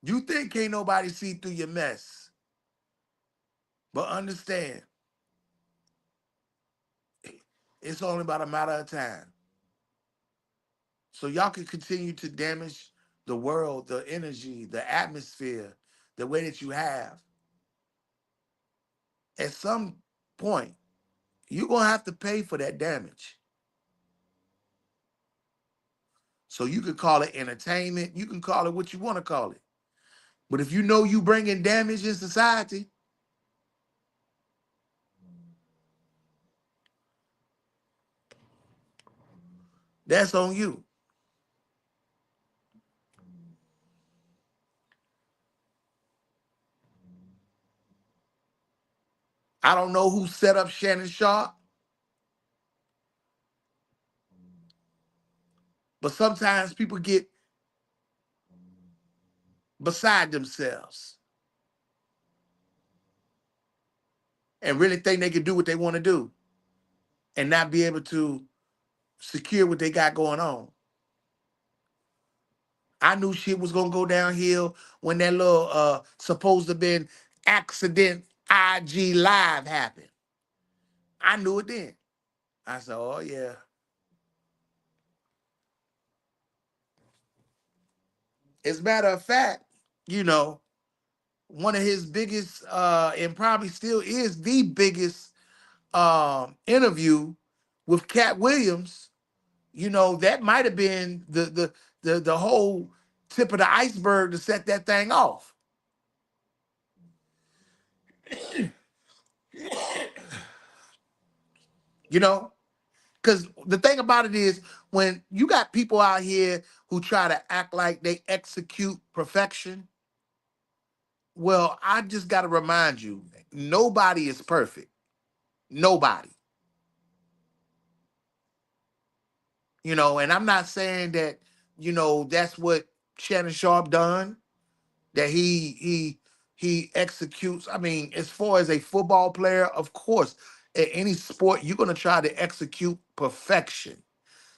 You think can't nobody see through your mess. But understand, it's only about a matter of time. So y'all can continue to damage the world, the energy, the atmosphere, the way that you have. At some point, you're going to have to pay for that damage. So you can call it entertainment. You can call it what you want to call it. But if you know you bringing damage in society, that's on you. I don't know who set up Shannon Sharp, but sometimes people get beside themselves and really think they can do what they want to do and not be able to secure what they got going on. I knew shit was gonna go downhill when that little supposed to have been accident IG live happened. I knew it then. I said, oh yeah. As a matter of fact, you know, one of his biggest and probably still is the biggest interview with Cat Williams, you know, that might have been the whole tip of the iceberg to set that thing off. You know, because the thing about it is when you got people out here who try to act like they execute perfection, well, I just got to remind you, nobody is perfect. Nobody. You know, and I'm not saying that, you know, that's what Shannon Sharp done, that he executes. I mean, as far as a football player, of course, in any sport, you're going to try to execute perfection.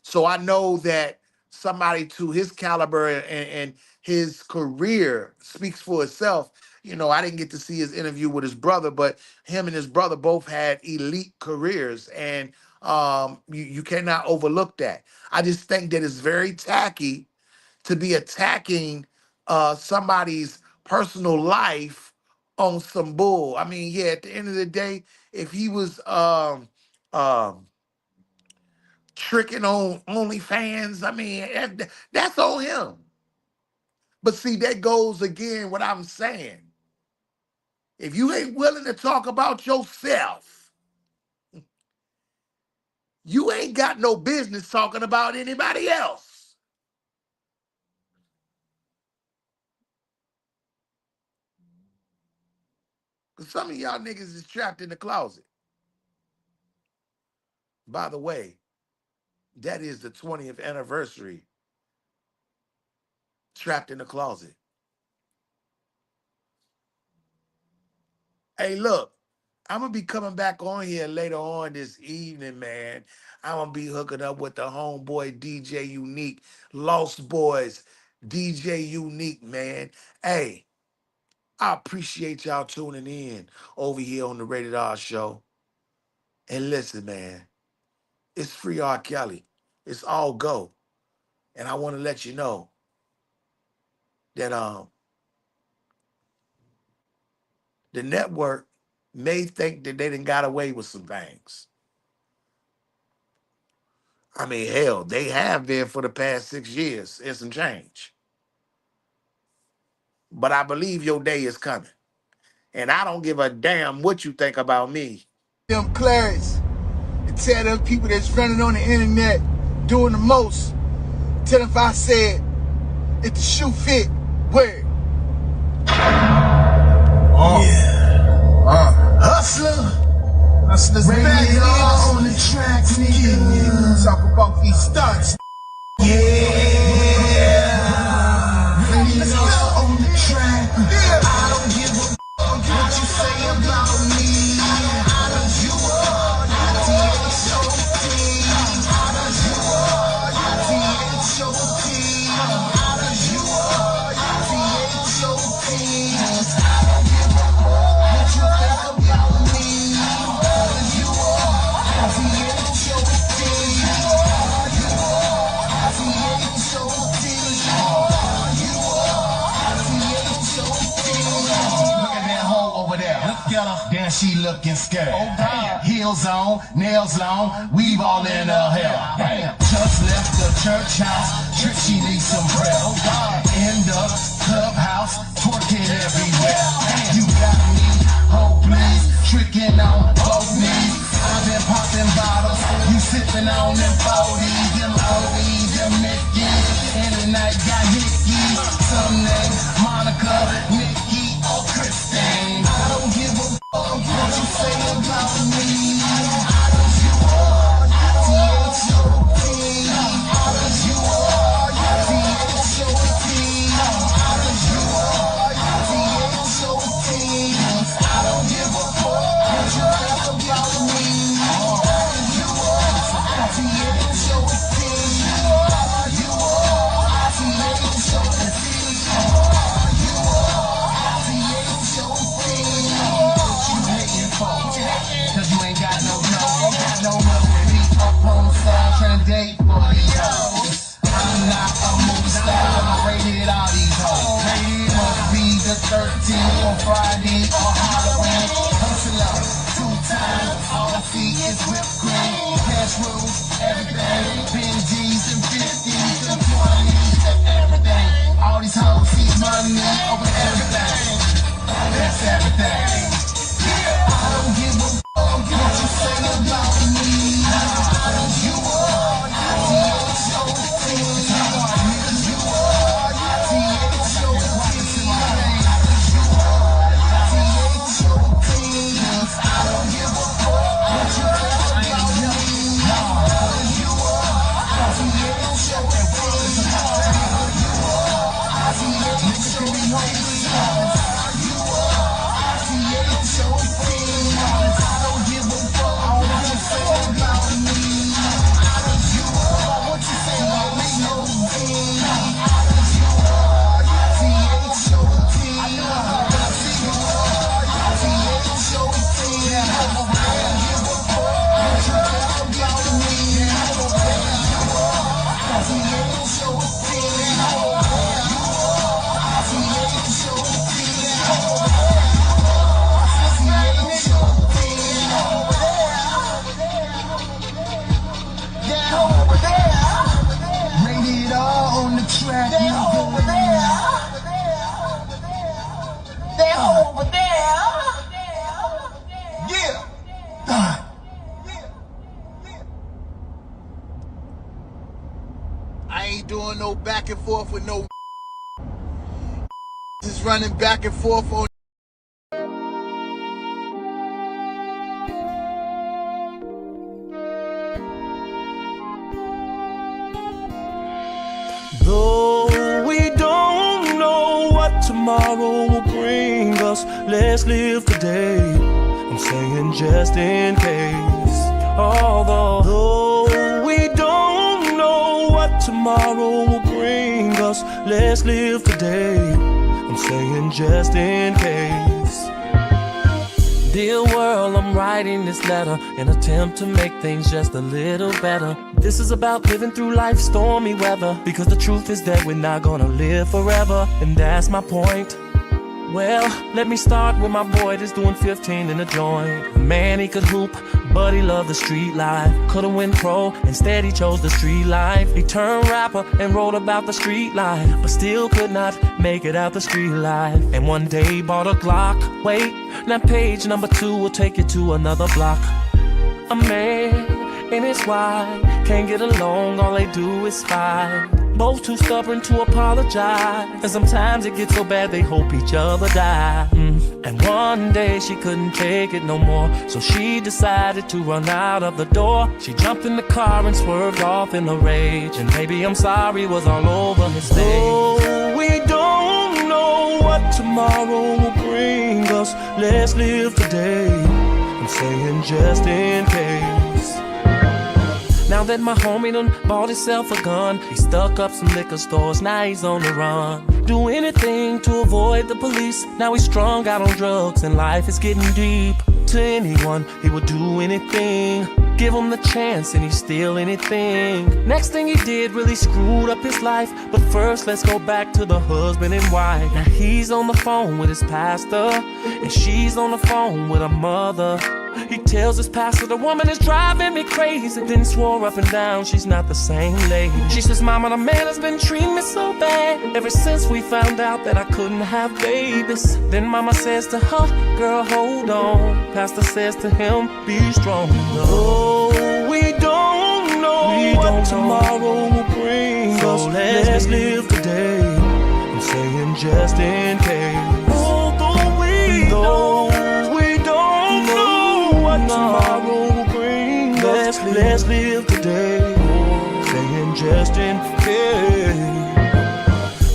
So I know that somebody to his caliber and his career speaks for itself. You know, I didn't get to see his interview with his brother, but him and his brother both had elite careers, and you cannot overlook that. I just think that it's very tacky to be attacking somebody's personal life on some bull. I mean, yeah, at the end of the day, if he was tricking on OnlyFans, I mean, that's on him. But see, that goes again what I'm saying. If you ain't willing to talk about yourself, you ain't got no business talking about anybody else. Because some of y'all niggas is trapped in the closet. By the way, that is the 20th anniversary. Trapped in the closet. Hey, look, I'm going to be coming back on here later on this evening, man. I'm going to be hooking up with the homeboy DJ Unique, Lost Boys, DJ Unique, man. Hey, I appreciate y'all tuning in over here on the Rated R show. And listen, man, it's free R. Kelly. It's all go. And I want to let you know that the network may think that they done got away with some things. I mean, hell, they have been for the past 6 years and some change. But I believe your day is coming. And I don't give a damn what you think about me. Them Clarice and tell them people that's running on the internet doing the most. Tell them if I said, if the shoe fit, wear it. Hustler. Hustlers back on the track, nigga. Talk about these stunts. Yeah. Radio on the track. I don't give a fuck what you say about me. I know you are T-H-O-T. I know you are T-H-O-T. I know you are T-H-O-T. I don't give a fuck what you think about me. Damn, she looking scared. Oh, damn. Heels on, nails long, weave all in her hair. Damn. Just left the church house, trip she needs some prayer. Oh, God. In the clubhouse, twerking everywhere. Damn. You got me, hopeless, tricking on both knees. I've been popping bottles, you sipping on them 40s, them OEs, them Nickies. And the night got Hickey, some name Monica, Nikki, or Christine. I don't give a fuck what you say about me. I know you are T-H-O-T. I know you are T-H-O-T. doing no back and forth with no just running back and forth on. Though we don't know what tomorrow will bring us, let's live today. I'm saying just in case. Although we don't know what tomorrow will bring us, let's live today. I'm saying just in case. Dear world, I'm writing this letter, an attempt to make things just a little better. This is about living through life's stormy weather, because the truth is that we're not gonna live forever, and that's my point. Well, let me start with my boy that's doing 15 in a joint. Man, he could hoop, but he loved the street life. Could've went pro, instead he chose the street life. He turned rapper and wrote about the street life, but still could not make it out the street life. And one day he bought a Glock. Wait, now page number 2 will take you to another block. A man and his wife can't get along, all they do is fight. Both too stubborn to apologize, and sometimes it gets so bad they hope each other die. And one day she couldn't take it no more, so she decided to run out of the door. She jumped in the car and swerved off in a rage, and baby I'm sorry was all over his face. Oh, we don't know what tomorrow will bring us, let's live today. I'm saying just in case. Now that my homie done bought himself a gun, he stuck up some liquor stores, now he's on the run. Do anything to avoid the police, now he's strung out on drugs and life is getting deep. To anyone, he would do anything, give him the chance and he'd steal anything. Next thing he did really screwed up his life, but first let's go back to the husband and wife. Now he's on the phone with his pastor, and she's on the phone with her mother. He tells his pastor, the woman is driving me crazy, then swore up and down she's not the same lady. She says, Mama, the man has been treating me so bad ever since we found out that I couldn't have babies. Then Mama says to her, girl, hold on. Pastor says to him, be strong. No, we don't know what tomorrow will bring us, so let's live today. I'm saying just in case. Although we don't tomorrow will bring us, let's live today, saying just in case.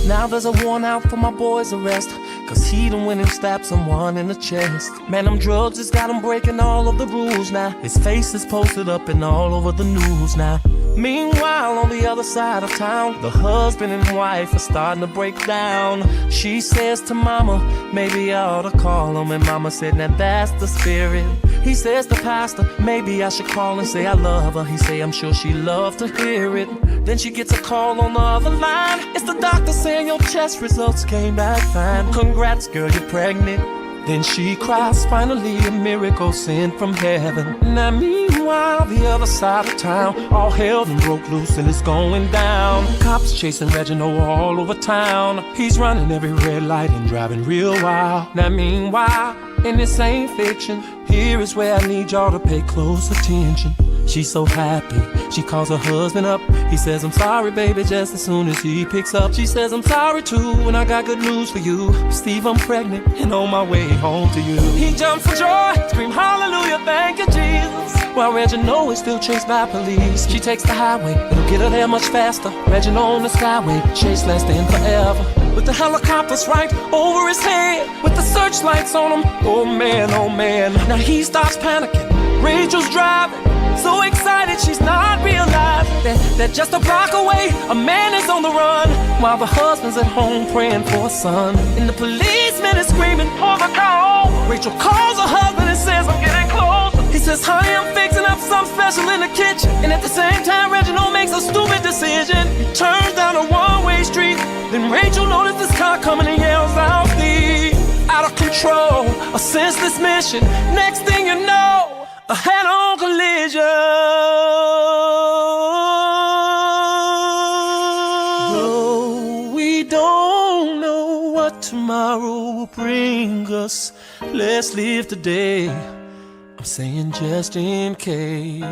Now there's a warrant out for my boy's arrest, cause he done went and stabbed someone in the chest. Man, them drugs has got him breaking all of the rules now. His face is posted up and all over the news now. Meanwhile, on the other side of town, the husband and wife are starting to break down. She says to Mama, maybe I ought to call him, and Mama said, now that's the spirit. He says to Pastor, maybe I should call and say I love her. He say, I'm sure she love to hear it. Then she gets a call on the other line. It's the doctor saying your test results came back fine. Congrats, girl, you're pregnant. Then she cries, finally a miracle sent from heaven. Now meanwhile, the other side of town, all hell done broke loose and it's going down. Cops chasing Reginald all over town. He's running every red light and driving real wild. Now meanwhile, and this ain't fiction, here is where I need y'all to pay close attention. She's so happy, she calls her husband up. He says, I'm sorry, baby, just as soon as he picks up. She says, I'm sorry too, and I got good news for you. Steve, I'm pregnant and on my way home to you. He jumps for joy, scream hallelujah, thank you, Jesus. While Reginald is still chased by police. She takes the highway, it'll get her there much faster. Reginald on the skyway, chase lasting forever. With the helicopters right over his head, with the searchlights on him, oh man, now he starts panicking, Rachel's driving, so excited she's not realizing that just a block away, a man is on the run, while the husband's at home praying for a son. And the policeman is screaming, pull the car over. Rachel calls her husband and says, I'm getting closer. He says, honey, I'm fixing up something special in the kitchen. And at the same time, Reginald makes a stupid decision. He turns down a one-way street. Then Rachel notices this car coming and yells out, Steve, out of control, a senseless mission. Next thing you know, a head-on collision. Though we don't know what tomorrow will bring us, let's live today. I'm saying just in case.